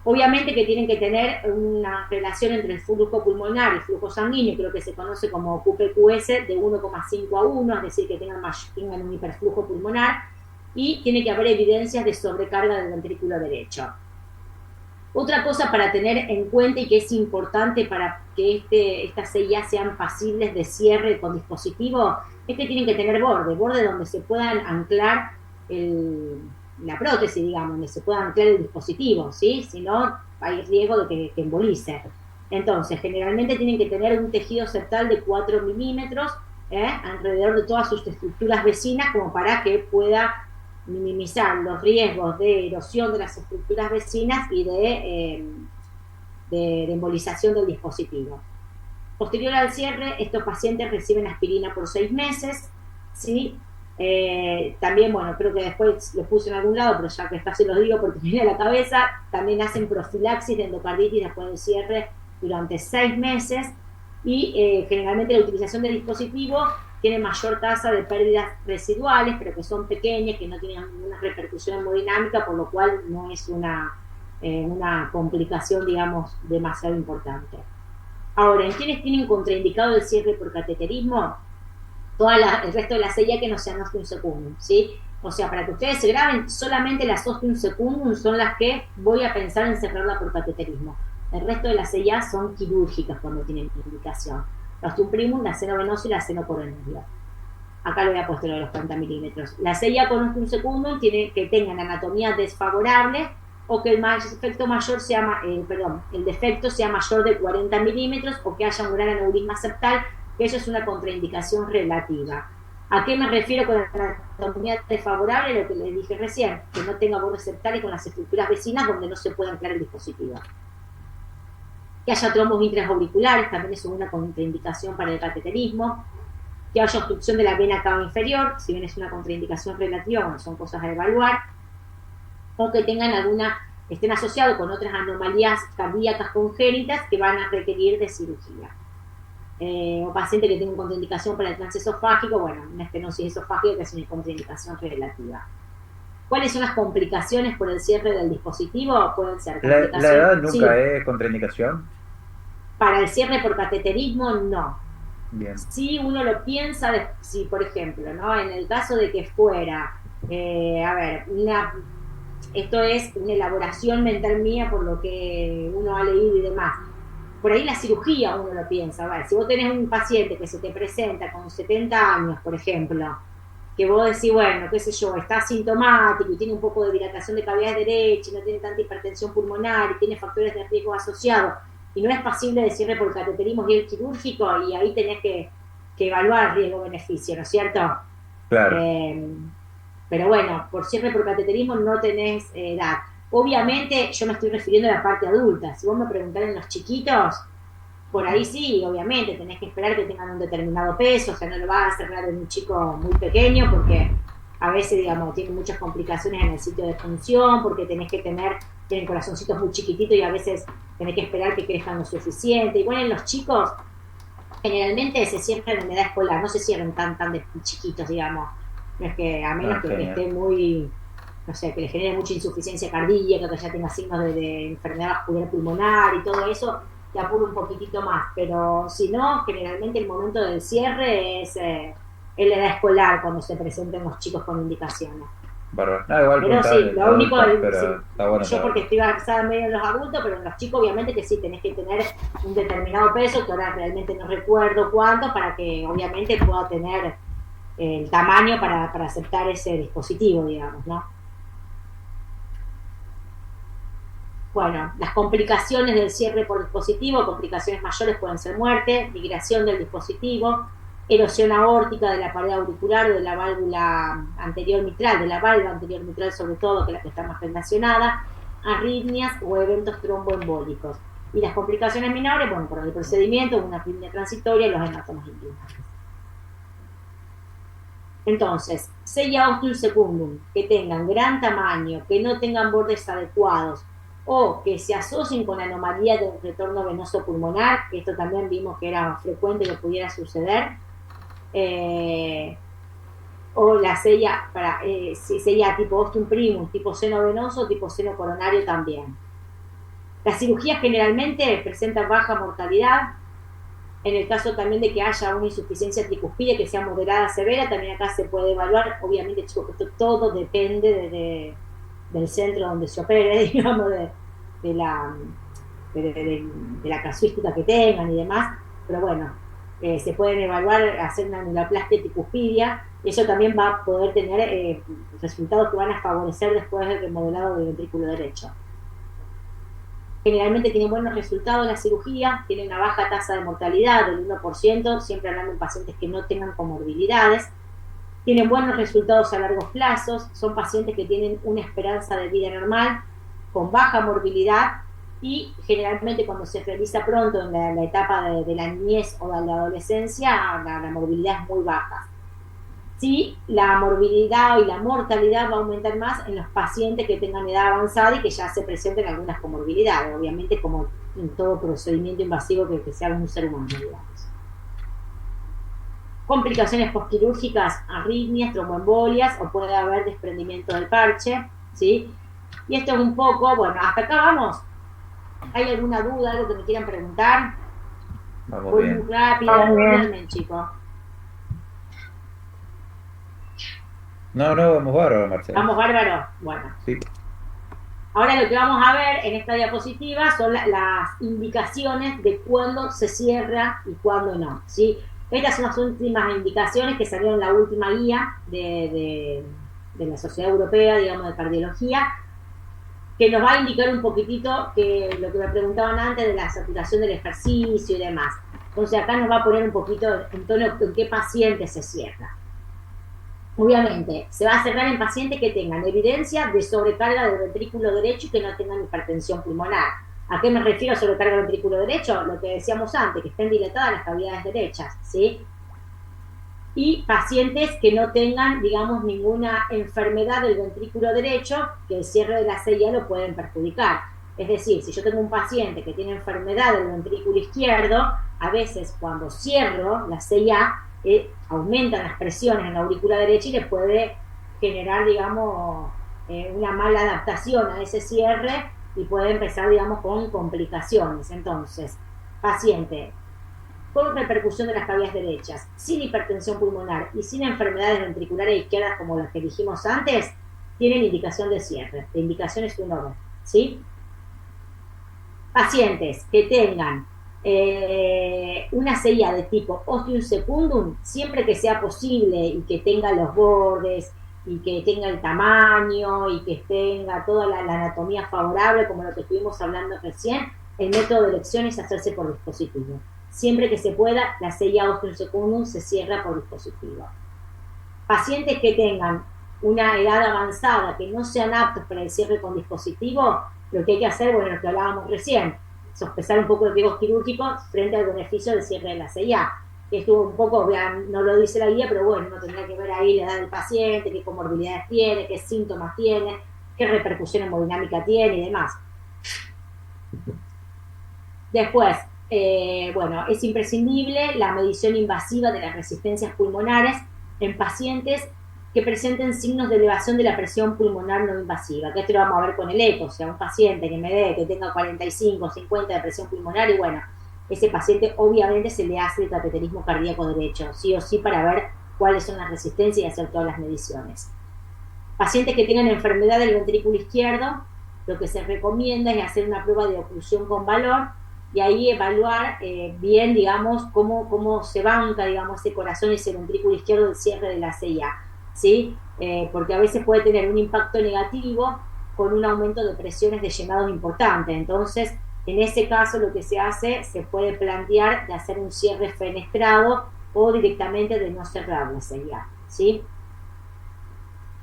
Obviamente que tienen que tener una relación entre el flujo pulmonar y el flujo sanguíneo, creo que se conoce como QPQS, de 1,5 a 1, es decir, que tengan un hiperflujo pulmonar, y tiene que haber evidencias de sobrecarga del ventrículo derecho. Otra cosa para tener en cuenta y que es importante para que estas CIA sean pasibles de cierre con dispositivo es que tienen que tener borde donde se puedan anclar la prótesis, digamos, donde se pueda anclar el dispositivo, ¿sí? Si no, hay riesgo de que embolice. Entonces, generalmente tienen que tener un tejido septal de 4 milímetros alrededor de todas sus estructuras vecinas como para que pueda minimizar los riesgos de erosión de las estructuras vecinas y de embolización del dispositivo. Posterior al cierre, estos pacientes reciben aspirina por 6 meses, ¿sí? También, bueno, creo que después lo puse en algún lado, pero ya que está se los digo porque me viene a la cabeza, también hacen profilaxis de endocarditis después del cierre durante 6 meses y generalmente la utilización del dispositivo tiene mayor tasa de pérdidas residuales, pero que son pequeñas, que no tienen ninguna repercusión hemodinámica, por lo cual no es una complicación, digamos, demasiado importante. Ahora, en quienes tienen contraindicado el cierre por cateterismo, el resto de la CIA que no sean ostium secundum, ¿sí? O sea, para que ustedes se graben, solamente las ostium secundum son las que voy a pensar en cerrarla por cateterismo. El resto de las CIA son quirúrgicas cuando tienen indicación. La ostium primum, la seno venoso y la seno coronaria. Acá lo voy a poner a los 40 milímetros. La CIA con ostium secundum tiene que tengan anatomía desfavorable, o que el defecto mayor sea, el defecto sea mayor de 40 milímetros o que haya un gran aneurisma septal, que eso es una contraindicación relativa. ¿A qué me refiero con la anatomía desfavorable? Lo que les dije recién, que no tenga borde septal y con las estructuras vecinas donde no se pueda anclar el dispositivo. Que haya trombos intraauriculares, también es una contraindicación para el cateterismo. Que haya obstrucción de la vena cava inferior, si bien es una contraindicación relativa, bueno, son cosas a evaluar. O que tengan estén asociados con otras anomalías cardíacas congénitas que van a requerir de cirugía. O paciente que tenga contraindicación para el transesofágico, bueno, una estenosis esofágica que es una contraindicación relativa. ¿Cuáles son las complicaciones por el cierre del dispositivo? Pueden ser complicaciones. ¿La edad nunca es contraindicación? Para el cierre por cateterismo, no. Bien. Si uno lo piensa, si por ejemplo, ¿no? En el caso de que fuera, esto es una elaboración mental mía por lo que uno ha leído y demás. Por ahí la cirugía uno lo piensa. ¿Vale? Si vos tenés un paciente que se te presenta con 70 años, por ejemplo, que vos decís, bueno, qué sé yo, está asintomático y tiene un poco de dilatación de cavidades derechas, no tiene tanta hipertensión pulmonar y tiene factores de riesgo asociados y no es pasible de cierre por cateterismo y el quirúrgico, y ahí tenés que evaluar riesgo-beneficio, ¿no es cierto? Claro. Pero bueno, por cierre por cateterismo no tenés edad. Obviamente yo me estoy refiriendo a la parte adulta. Si vos me preguntás en los chiquitos, por ahí sí, obviamente, tenés que esperar que tengan un determinado peso, o sea, no lo vas a cerrar en un chico muy pequeño porque a veces, digamos, tienen muchas complicaciones en el sitio de función, porque tienen corazoncitos muy chiquititos y a veces tenés que esperar que crezcan lo suficiente. Igual en los chicos, generalmente se cierran en edad escolar, no se cierran tan de chiquitos, digamos. No es que, a menos que esté muy, no sé, que le genere mucha insuficiencia cardíaca, que ya tenga signos de enfermedad vascular pulmonar y todo eso, te apura un poquitito más. Pero si no, generalmente el momento del cierre es en la edad escolar, cuando se presenten los chicos con indicaciones. Bárbaro. No, igual pero sí, lo único está bueno, yo porque estoy avanzada medio en los adultos, pero en los chicos obviamente que sí, tenés que tener un determinado peso, que ahora realmente no recuerdo cuánto, para que obviamente pueda tener el tamaño para aceptar ese dispositivo, digamos, ¿no? Bueno, las complicaciones del cierre por dispositivo, complicaciones mayores pueden ser muerte, migración del dispositivo, erosión aórtica de la pared auricular o de la válvula anterior mitral, de la válvula anterior mitral sobre todo, que es la que está más relacionada, arritmias o eventos tromboembólicos. Y las complicaciones menores, bueno, por el procedimiento, una arritmia transitoria y los hematomas implantares. Entonces, sella oscul secundum, que tengan gran tamaño, que no tengan bordes adecuados, o que se asocien con anomalías del retorno venoso pulmonar, que esto también vimos que era frecuente que pudiera suceder, o la sella sella tipo ostium primum, tipo seno venoso, tipo seno coronario también. Las cirugías generalmente presentan baja mortalidad. En el caso también de que haya una insuficiencia tricuspide que sea moderada severa, también acá se puede evaluar. Obviamente, chicos, esto todo depende del centro donde se opere, digamos, de la casuística que tengan y demás, pero bueno, se pueden evaluar, hacer una anuloplastia tricuspidia, y eso también va a poder tener resultados que van a favorecer después del remodelado del ventrículo derecho. Generalmente tienen buenos resultados la cirugía, tienen una baja tasa de mortalidad del 1%, siempre hablando en pacientes que no tengan comorbilidades, tienen buenos resultados a largos plazos, son pacientes que tienen una esperanza de vida normal, con baja morbilidad, y generalmente cuando se realiza pronto en la etapa de la niñez o de la adolescencia, la morbilidad es muy baja. Sí, la morbilidad y la mortalidad va a aumentar más en los pacientes que tengan edad avanzada y que ya se presenten algunas comorbilidades, obviamente como en todo procedimiento invasivo que se haga en un ser humano, digamos. Complicaciones postquirúrgicas, arritmias, tromboembolias, o puede haber desprendimiento del parche, ¿sí? Y esto es un poco, bueno, hasta acá vamos. ¿Hay alguna duda, algo que me quieran preguntar? Vamos Voy bien. muy rápido, bien, chicos. No, vamos bárbaro, Marcelo. ¿Vamos bárbaro? Bueno. Sí. Ahora lo que vamos a ver en esta diapositiva son las indicaciones de cuándo se cierra y cuándo no, ¿sí? Estas son las últimas indicaciones que salieron en la última guía de la Sociedad Europea, digamos, de Cardiología, que nos va a indicar un poquitito que lo que me preguntaban antes de la saturación del ejercicio y demás. Entonces acá nos va a poner un poquito en tono en qué paciente se cierra. Obviamente, se va a cerrar en pacientes que tengan evidencia de sobrecarga del ventrículo derecho y que no tengan hipertensión pulmonar. ¿A qué me refiero a sobrecarga del ventrículo derecho? Lo que decíamos antes, que estén dilatadas las cavidades derechas, ¿sí? Y pacientes que no tengan, digamos, ninguna enfermedad del ventrículo derecho, que el cierre de la CIA lo pueden perjudicar. Es decir, si yo tengo un paciente que tiene enfermedad del ventrículo izquierdo, a veces cuando cierro la CIA, aumentan las presiones en la aurícula derecha y le puede generar, digamos, una mala adaptación a ese cierre y puede empezar, digamos, con complicaciones. Entonces, paciente con repercusión de las cavidades derechas, sin hipertensión pulmonar y sin enfermedades ventriculares izquierdas como las que dijimos antes, tienen indicación de cierre. La indicación es 1B, ¿sí? Pacientes que tengan una CIA de tipo ostium secundum, siempre que sea posible y que tenga los bordes y que tenga el tamaño y que tenga toda la anatomía favorable, como lo que estuvimos hablando recién, el método de elección es hacerse por dispositivo. Siempre que se pueda, la CIA ostium secundum se cierra por dispositivo. Pacientes que tengan una edad avanzada, que no sean aptos para el cierre con dispositivo, lo que hay que hacer, bueno, lo que hablábamos recién, sospechar un poco de riesgos quirúrgicos frente al beneficio del cierre de la CIA. Esto un poco, no lo dice la guía, pero bueno, uno tendrá que ver ahí la edad del paciente, qué comorbilidades tiene, qué síntomas tiene, qué repercusión hemodinámica tiene y demás. Después, bueno, es imprescindible la medición invasiva de las resistencias pulmonares en pacientes que presenten signos de elevación de la presión pulmonar no invasiva, que esto lo vamos a ver con el eco, o sea, un paciente que me dé, que tenga 45, 50 de presión pulmonar, y bueno, ese paciente obviamente se le hace el cateterismo cardíaco derecho, sí o sí, para ver cuáles son las resistencias y hacer todas las mediciones. Pacientes que tengan enfermedad del ventrículo izquierdo, lo que se recomienda es hacer una prueba de oclusión con valor, y ahí evaluar bien, digamos, cómo se banca, digamos, ese corazón y ese ventrículo izquierdo del cierre de la CIA, ¿sí? Porque a veces puede tener un impacto negativo con un aumento de presiones de llenado importante. Entonces, en ese caso lo que se hace, se puede plantear de hacer un cierre fenestrado o directamente de no cerrar la CIA, ¿sí?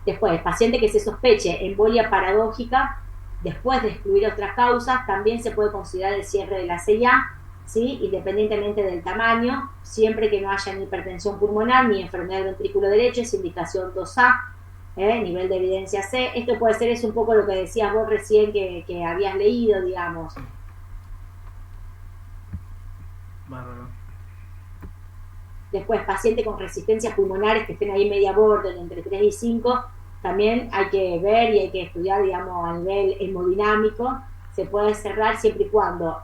Después, paciente que se sospeche embolia paradójica, después de excluir otras causas, también se puede considerar el cierre de la CIA, ¿sí? Independientemente del tamaño, siempre que no haya ni hipertensión pulmonar ni enfermedad del ventrículo derecho, es indicación 2A, nivel de evidencia C. Esto puede ser, es un poco lo que decías vos recién que habías leído, digamos. Bárbaro. Después, paciente con resistencias pulmonares que estén ahí media borde, entre 3 y 5, también hay que ver y hay que estudiar, digamos, a nivel hemodinámico. Se puede cerrar siempre y cuando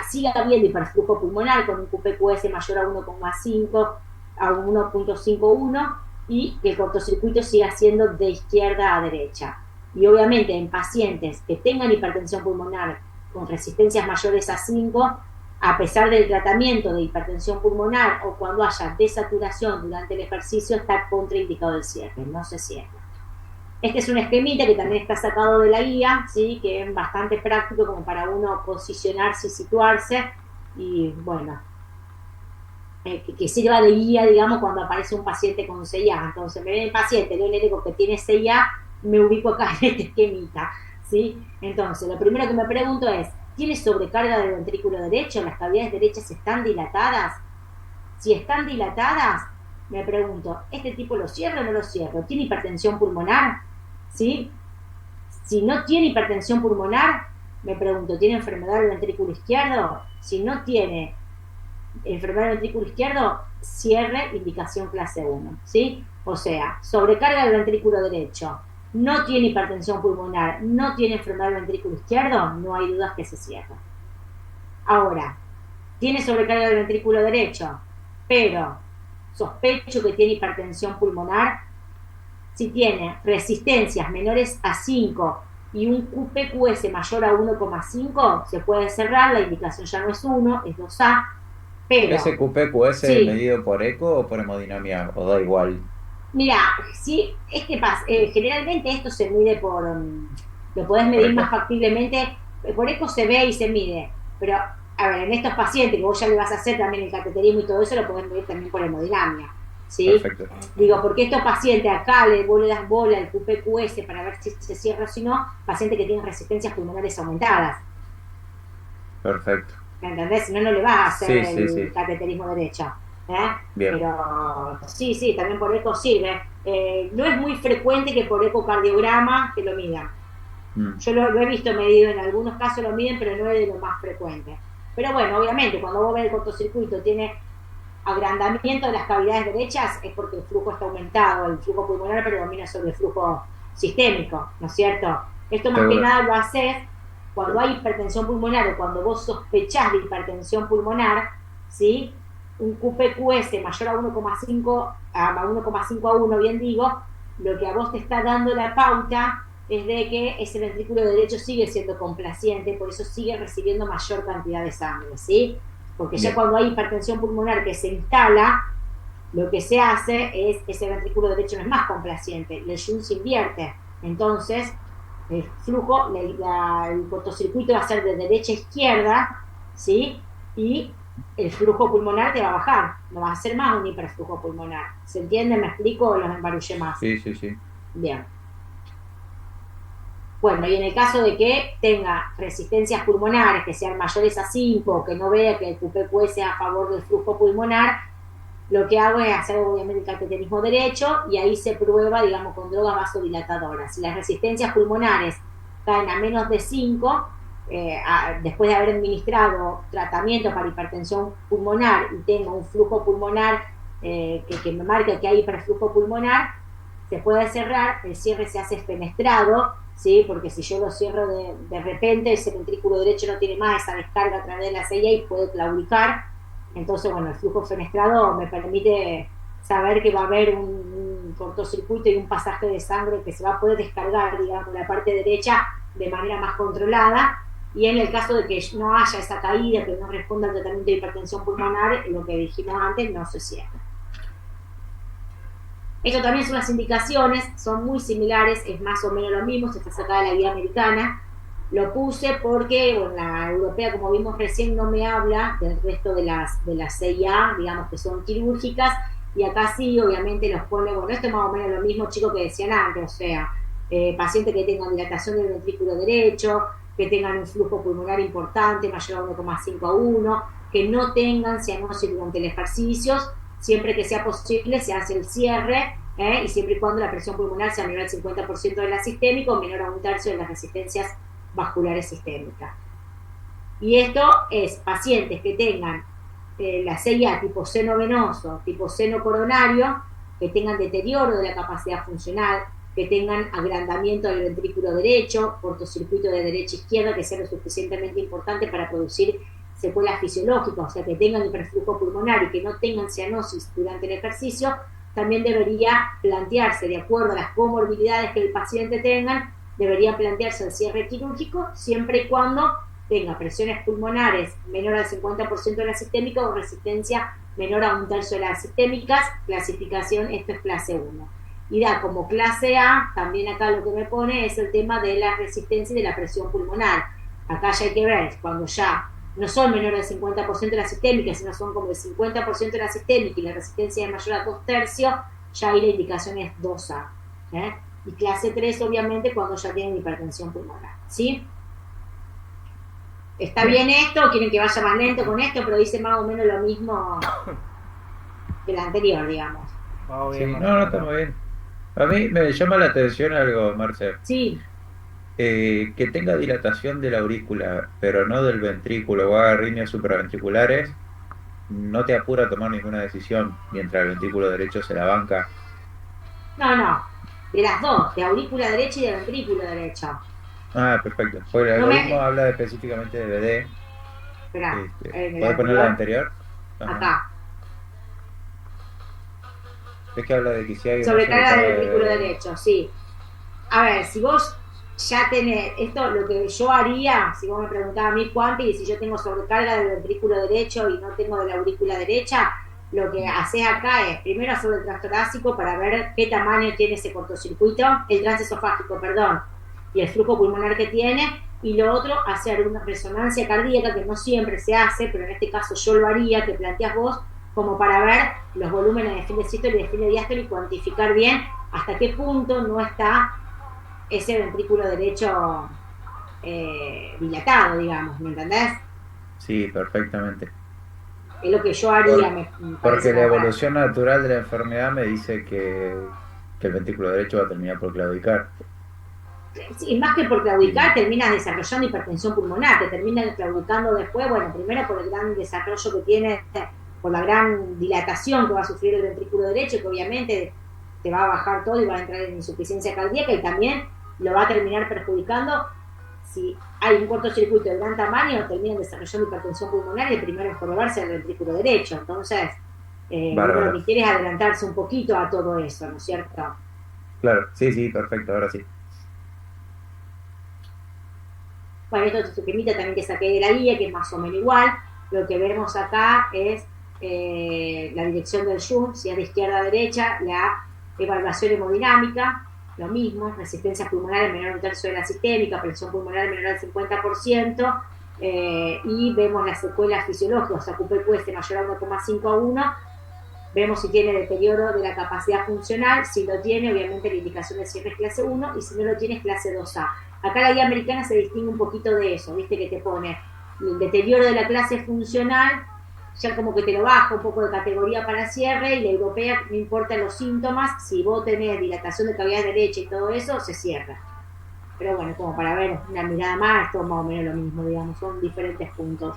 siga habiendo hiperflujo pulmonar con un QPQS mayor a 1,5 a 1,51 y que el cortocircuito siga siendo de izquierda a derecha. Y obviamente en pacientes que tengan hipertensión pulmonar con resistencias mayores a 5, a pesar del tratamiento de hipertensión pulmonar o cuando haya desaturación durante el ejercicio, está contraindicado el cierre, no se cierra. Este es un esquemita que también está sacado de la guía, ¿sí? Que es bastante práctico como para uno posicionarse y situarse, y bueno, que sirva de guía, digamos, cuando aparece un paciente con CIA. Entonces me viene el paciente, yo le digo que tiene CIA, me ubico acá en este esquemita, ¿sí? Entonces, lo primero que me pregunto es, ¿tiene sobrecarga del ventrículo derecho? ¿Las cavidades derechas están dilatadas? Si están dilatadas, me pregunto, ¿este tipo lo cierro o no lo cierro? ¿Tiene hipertensión pulmonar? ¿Sí? Si no tiene hipertensión pulmonar, me pregunto, ¿tiene enfermedad del ventrículo izquierdo? Si no tiene enfermedad del ventrículo izquierdo, cierre, indicación clase 1, ¿sí? O sea, sobrecarga del ventrículo derecho, no tiene hipertensión pulmonar, no tiene enfermedad del ventrículo izquierdo, no hay dudas que se cierra. Ahora, tiene sobrecarga del ventrículo derecho, pero sospecho que tiene hipertensión pulmonar. Si tiene resistencias menores a 5 y un QPQS mayor a 1,5, se puede cerrar, la indicación ya no es 1, es 2A, pero... ¿Ese QPQS sí, medido por eco o por hemodinamia? ¿O da igual? Mira, sí, es que pasa, generalmente esto se mide Lo podés medir Por más factiblemente, por eco se ve y se mide, pero a ver, en estos pacientes que vos ya le vas a hacer también el cateterismo y todo eso, lo podés medir también por hemodinamia, ¿sí? Perfecto. Digo, porque estos pacientes acá vos le das bola al QPQS para ver si se cierra o si no, pacientes que tienen resistencias pulmonares aumentadas, Perfecto. ¿me entendés? Si no, no le vas a hacer Sí, sí, el sí. cateterismo derecho, ¿eh? Bien. Pero sí, también por eco sirve. No es muy frecuente que por ecocardiograma te lo midan. Mm, Yo lo he visto medido, en algunos casos lo miden, pero no es de lo más frecuente. Pero bueno, obviamente, cuando vos ves el cortocircuito tiene agrandamiento de las cavidades derechas, es porque el flujo está aumentado, el flujo pulmonar predomina sobre el flujo sistémico, ¿no es cierto? Esto más que seguro. nada lo haces cuando hay hipertensión pulmonar o cuando vos sospechás de hipertensión pulmonar, ¿sí? Un QPQS mayor a 1,5 a 1, bien digo, lo que a vos te está dando la pauta es de que ese ventrículo derecho sigue siendo complaciente, por eso sigue recibiendo mayor cantidad de sangre, ¿sí? Porque ya Bien. cuando hay hipertensión pulmonar que se instala, lo que se hace es, ese ventrículo derecho no es más complaciente, el shunt se invierte, entonces el flujo, el cortocircuito va a ser de derecha a izquierda, ¿sí? Y el flujo pulmonar te va a bajar, no va a ser más un hiperflujo pulmonar. ¿Se entiende? ¿Me explico o los embarullé más? Sí, sí, sí. Bien. Bueno, y en el caso de que tenga resistencias pulmonares que sean mayores a 5, que no vea que el QPQ sea a favor del flujo pulmonar, lo que hago es hacer obviamente el cateterismo derecho y ahí se prueba, digamos, con drogas vasodilatadoras. Si las resistencias pulmonares caen a menos de 5, después de haber administrado tratamiento para hipertensión pulmonar y tengo un flujo pulmonar que me marca que hay hiperflujo pulmonar, se puede cerrar, el cierre se hace fenestrado, ¿sí? Porque si yo lo cierro de repente, ese ventrículo derecho no tiene más esa descarga a través de la CIA y puede claudicar. Entonces, bueno, el flujo fenestrado me permite saber que va a haber un cortocircuito y un pasaje de sangre que se va a poder descargar, digamos, la parte derecha de manera más controlada. Y en el caso de que no haya esa caída, que no responda al tratamiento de hipertensión pulmonar, lo que dijimos antes, no se cierra. Esto también son las indicaciones, son muy similares, es más o menos lo mismo, se está sacada de la guía americana. Lo puse porque, bueno, la europea, como vimos recién, no me habla del resto de las CIA, digamos que son quirúrgicas, y acá sí, obviamente los pone, bueno, esto es más o menos lo mismo, chicos, que decían antes, o sea, pacientes que tengan dilatación del ventrículo derecho, que tengan un flujo pulmonar importante, mayor a 1,5 a 1, que no tengan cianosis durante el ejercicio, siempre que sea posible se hace el cierre, y siempre y cuando la presión pulmonar sea menor al 50% de la sistémica o menor a 1/3 de las resistencias vasculares sistémicas. Y esto es pacientes que tengan la CIA tipo seno venoso, tipo seno coronario, que tengan deterioro de la capacidad funcional, que tengan agrandamiento del ventrículo derecho, cortocircuito de derecha a izquierda, que sea lo suficientemente importante para producir secuelas fisiológicas, o sea, que tengan hiperflujo pulmonar y que no tengan cianosis durante el ejercicio, también debería plantearse, de acuerdo a las comorbilidades que el paciente tenga, debería plantearse el cierre quirúrgico siempre y cuando tenga presiones pulmonares menor al 50% de la sistémica o resistencia menor a 1/3 de las sistémicas. Clasificación, esto es clase 1. Y da como clase A, también acá lo que me pone es el tema de la resistencia y de la presión pulmonar. Acá ya hay que ver, cuando ya no son menores del 50% de la sistémica, sino son como el 50% de la sistémica y la resistencia es mayor a 2/3, ya ahí la indicación es 2A. Y clase 3, obviamente, cuando ya tienen hipertensión pulmonar. ¿Sí? ¿Está bien esto? ¿Quieren que vaya más lento con esto? Pero dice más o menos lo mismo que el anterior, digamos. Sí, no, está muy bien. A mí me llama la atención algo, Marcel. Sí. Que tenga dilatación de la aurícula, pero no del ventrículo o haga arritmias supraventriculares, no te apura a tomar ninguna decisión mientras el ventrículo derecho se la banca. No. De las dos, de aurícula derecha y de ventrículo derecho. Ah, perfecto. Porque el No algoritmo me... habla específicamente de BD. Espera, en el ¿Podés poner la anterior, anterior? Ajá. acá. Es que habla de que si hay una Sobrecarga del sobrecarga ventrículo de... derecho, sí. A ver, si vos ya tenés, esto lo que yo haría, si vos me preguntás a mí cuánto y si yo tengo sobrecarga del ventrículo derecho y no tengo de la aurícula derecha, lo que haces acá es primero hacer el transtorácico para ver qué tamaño tiene ese cortocircuito, el transesofágico, perdón. y el flujo pulmonar que tiene, y lo otro, hacer una resonancia cardíaca, que no siempre se hace, pero en este caso yo lo haría, que planteas vos, como para ver los volúmenes de fin de sístole y de fin de diástole y cuantificar bien hasta qué punto no está ese ventrículo derecho dilatado, digamos, ¿me entendés? Sí, perfectamente. Es lo que yo haría, me Porque parece la como para... evolución natural de la enfermedad me dice que el ventrículo derecho va a terminar por claudicar. Sí, más que por claudicar, Y, terminas desarrollando hipertensión pulmonar, te terminan claudicando después, bueno, primero por el gran desarrollo que tiene, por la gran dilatación que va a sufrir el ventrículo derecho, que obviamente te va a bajar todo y va a entrar en insuficiencia cardíaca, y también lo va a terminar perjudicando si hay un cortocircuito de gran tamaño, terminan desarrollando hipertensión pulmonar y el primero en jorobarse el ventrículo derecho. Entonces, uno lo bárbaro. que quiere es adelantarse un poquito a todo eso, ¿no es cierto? Claro, sí, sí, perfecto, ahora sí. Bueno, esto es otro temita también que saqué de la guía, que es más o menos igual. Lo que vemos acá es la dirección del zoom, si es de izquierda a derecha, la evaluación hemodinámica, lo mismo, resistencia pulmonar menor a un tercio de la sistémica, presión pulmonar menor al 50%, y vemos las secuelas fisiológicas, o sea, QPQS mayor a 1,5 a 1, vemos si tiene deterioro de la capacidad funcional, si lo tiene, obviamente la indicación de cierre es clase 1, y si no lo tiene es clase 2A. Acá la guía americana se distingue un poquito de eso, viste que te pone el deterioro de la clase funcional, ya como que te lo baja un poco de categoría para cierre, y la europea no importa los síntomas, si vos tenés dilatación de cavidad derecha y todo eso, se cierra. Pero bueno, como para ver una mirada más, todo más o menos lo mismo, digamos, son diferentes puntos.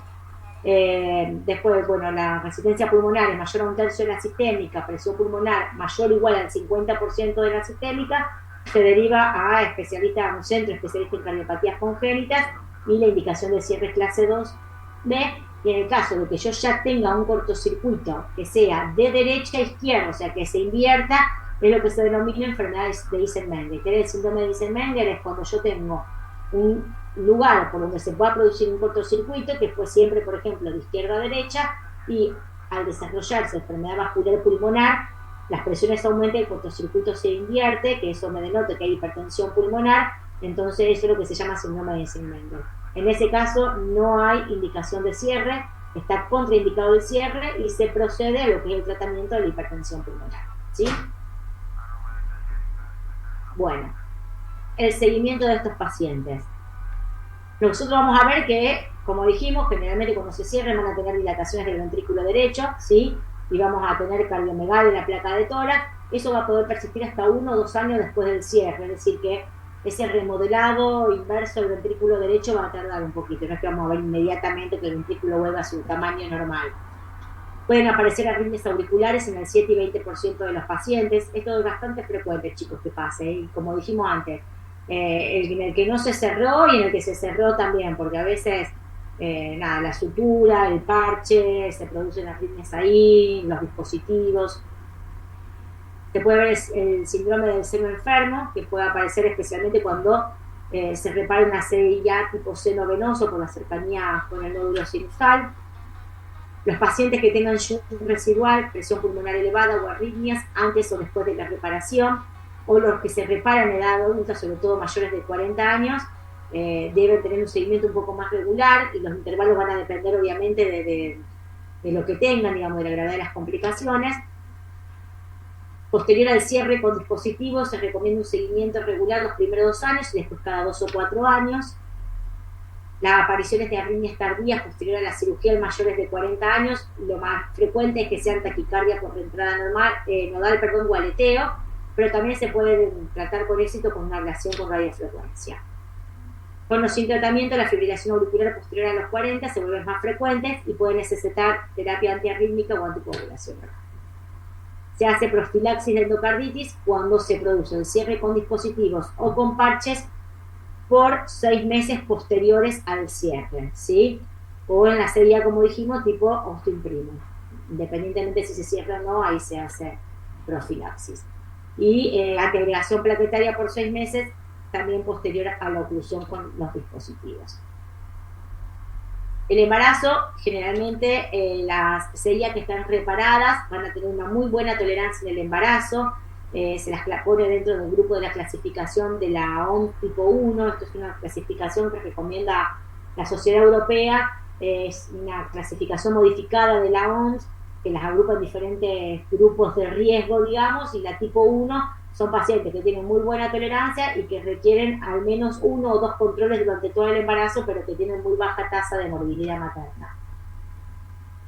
Después, bueno, la resistencia pulmonar es mayor a un tercio de la sistémica, presión pulmonar mayor o igual al 50% de la sistémica, se deriva a especialista, a un centro especialista en cardiopatías congénitas, y la indicación de cierre es clase 2B. Y en el caso de que yo ya tenga un cortocircuito que sea de derecha a izquierda, o sea, que se invierta, es lo que se denomina enfermedad de Eisenmenger. ¿Qué es el síndrome de Eisenmenger? Es cuando yo tengo un lugar por donde se pueda producir un cortocircuito, que fue siempre, por ejemplo, de izquierda a derecha, y al desarrollarse enfermedad vascular pulmonar, las presiones aumentan, el cortocircuito se invierte, que eso me denota que hay hipertensión pulmonar, entonces eso es lo que se llama síndrome de Eisenmenger. En ese caso no hay indicación de cierre, está contraindicado el cierre y se procede a lo que es el tratamiento de la hipertensión pulmonar, ¿sí? Bueno, el seguimiento de estos pacientes. Nosotros vamos a ver que, como dijimos, generalmente cuando se cierren van a tener dilataciones del ventrículo derecho, ¿sí? Y vamos a tener cardiomegalia en la placa de tórax. Eso va a poder persistir hasta 1 o 2 años después del cierre, es decir que ese remodelado inverso del ventrículo derecho va a tardar un poquito, no es que vamos a ver inmediatamente que el ventrículo vuelva a su tamaño normal. Pueden aparecer arritmias auriculares en el 7 y 20% de los pacientes. Esto es bastante frecuente, chicos, que pase, ¿eh? Y como dijimos antes, en el que no se cerró y en el que se cerró también, porque a veces, la sutura, el parche, se producen arritmias ahí, los dispositivos. Se puede ver el síndrome del seno enfermo, que puede aparecer especialmente cuando se repara una CIA tipo seno venoso por la cercanía con el nódulo sinusal. Los pacientes que tengan shunt residual, presión pulmonar elevada o arritmias antes o después de la reparación, o los que se reparan en edad adulta, sobre todo mayores de 40 años, deben tener un seguimiento un poco más regular, y los intervalos van a depender obviamente de lo que tengan, digamos, de la gravedad de las complicaciones. Posterior al cierre con dispositivos, se recomienda un seguimiento regular los primeros 2 años y después cada 2 o 4 años. Las apariciones de arritmias tardías posterior a la cirugía en mayores de 40 años, lo más frecuente es que sean taquicardia por entrada nodal, o aleteo, pero también se puede tratar con éxito con una ablación con radiofrecuencia. Con o sin tratamiento, la fibrilación auricular posterior a los 40 se vuelven más frecuentes y pueden necesitar terapia antiarrítmica o anticoagulación. Se hace profilaxis de endocarditis cuando se produce el cierre con dispositivos o con parches por 6 meses posteriores al cierre, ¿sí? O en la serie, como dijimos, tipo osteoimprimo. Independientemente si se cierra o no, ahí se hace profilaxis. Y antiagregación plaquetaria por 6 meses, también posterior a la oclusión con los dispositivos. El embarazo, generalmente las células que están reparadas van a tener una muy buena tolerancia en el embarazo. se las pone dentro del grupo de la clasificación de la OMS tipo 1. Esto es una clasificación que recomienda la Sociedad Europea, es una clasificación modificada de la OMS que las agrupa en diferentes grupos de riesgo, digamos, y la tipo 1 son pacientes que tienen muy buena tolerancia y que requieren al menos 1 o 2 controles durante todo el embarazo, pero que tienen muy baja tasa de morbilidad materna.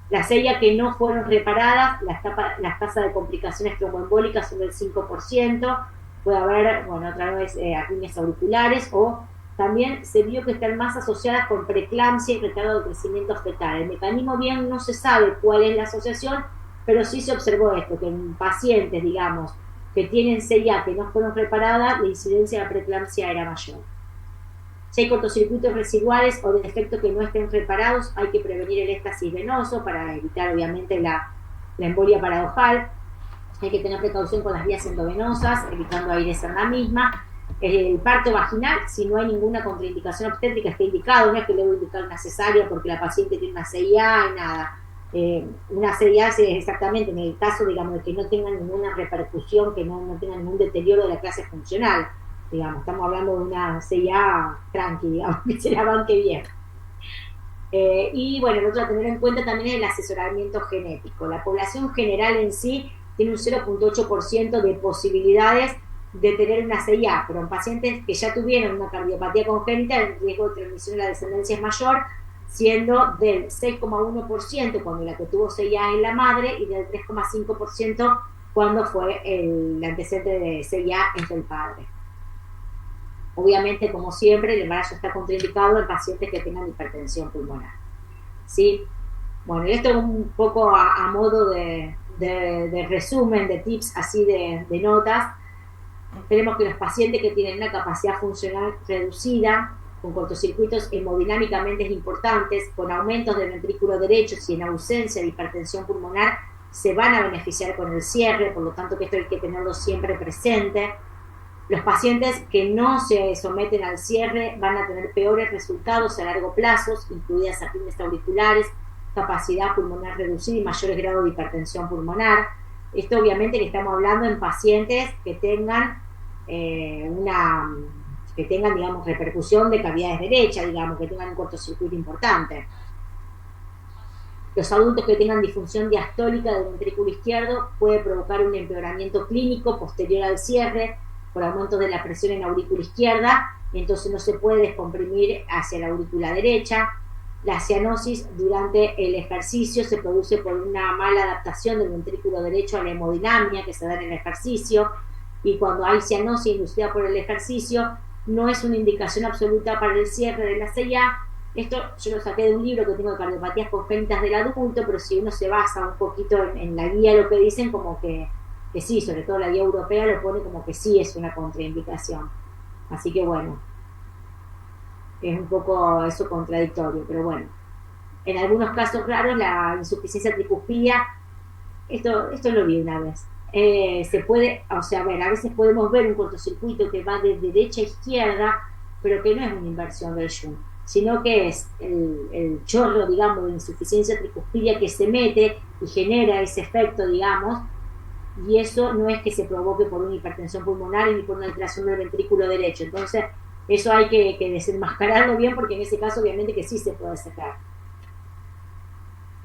Las CIA que no fueron reparadas, las tasas de complicaciones tromboembólicas son del 5%, puede haber, bueno, otra vez arritmias auriculares, o también se vio que están más asociadas con preeclampsia y retardo de crecimiento fetal. El mecanismo bien no se sabe cuál es la asociación, pero sí se observó esto, que en pacientes, digamos, que tienen CIA que no fueron reparadas, la incidencia de la preeclampsia era mayor. Si hay cortocircuitos residuales o defectos que no estén reparados, hay que prevenir el éxtasis venoso para evitar, obviamente, la embolia paradojal. Hay que tener precaución con las vías endovenosas, evitando aires en la misma. El parto vaginal, si no hay ninguna contraindicación obstétrica, está indicado. No es que le voy a indicar una cesárea porque la paciente tiene una CIA y nada. Una CIA es exactamente en el caso, digamos, de que no tenga ninguna repercusión, que no tenga ningún deterioro de la clase funcional. Digamos, estamos hablando de una CIA tranqui, digamos, que se la banque bien. Y bueno, lo otro a tener en cuenta también es el asesoramiento genético. La población general en sí tiene un 0.8% de posibilidades de tener una CIA, pero en pacientes que ya tuvieron una cardiopatía congénita, el riesgo de transmisión de la descendencia es mayor, siendo del 6,1% cuando la que tuvo CIA es la madre y del 3,5% cuando fue el antecedente de CIA es del padre. Obviamente, como siempre, el embarazo está contraindicado en pacientes que tengan hipertensión pulmonar. ¿Sí? Bueno, y esto es un poco a modo de resumen, de tips, así de notas. Tenemos que los pacientes que tienen una capacidad funcional reducida, con cortocircuitos hemodinámicamente importantes, con aumentos del ventrículo derecho y en ausencia de hipertensión pulmonar, se van a beneficiar con el cierre, por lo tanto que esto hay que tenerlo siempre presente. Los pacientes que no se someten al cierre van a tener peores resultados a largo plazo, incluidas arritmias auriculares, capacidad pulmonar reducida y mayores grados de hipertensión pulmonar. Esto obviamente que estamos hablando en pacientes que tengan digamos, repercusión de cavidades derechas, digamos, que tengan un cortocircuito importante. Los adultos que tengan disfunción diastólica del ventrículo izquierdo puede provocar un empeoramiento clínico posterior al cierre por aumento de la presión en la aurícula izquierda, entonces no se puede descomprimir hacia la aurícula derecha. La cianosis durante el ejercicio se produce por una mala adaptación del ventrículo derecho a la hemodinamia que se da en el ejercicio, y cuando hay cianosis inducida por el ejercicio no es una indicación absoluta para el cierre de la CIA. Esto yo lo saqué de un libro que tengo de cardiopatías congénitas del adulto, pero si uno se basa un poquito en la guía, lo que dicen como que sí, sobre todo la guía europea lo pone como que sí es una contraindicación. Así que bueno, es un poco eso contradictorio, pero bueno. En algunos casos raros la insuficiencia tricuspida, esto lo vi una vez, se puede, o sea, a veces podemos ver un cortocircuito que va de derecha a izquierda, pero que no es una inversión del shunt, sino que es el chorro, digamos, de insuficiencia tricuspidia que se mete y genera ese efecto, digamos, y eso no es que se provoque por una hipertensión pulmonar ni por una alteración del ventrículo derecho. Entonces eso hay que desenmascararlo bien, porque en ese caso obviamente que sí se puede sacar.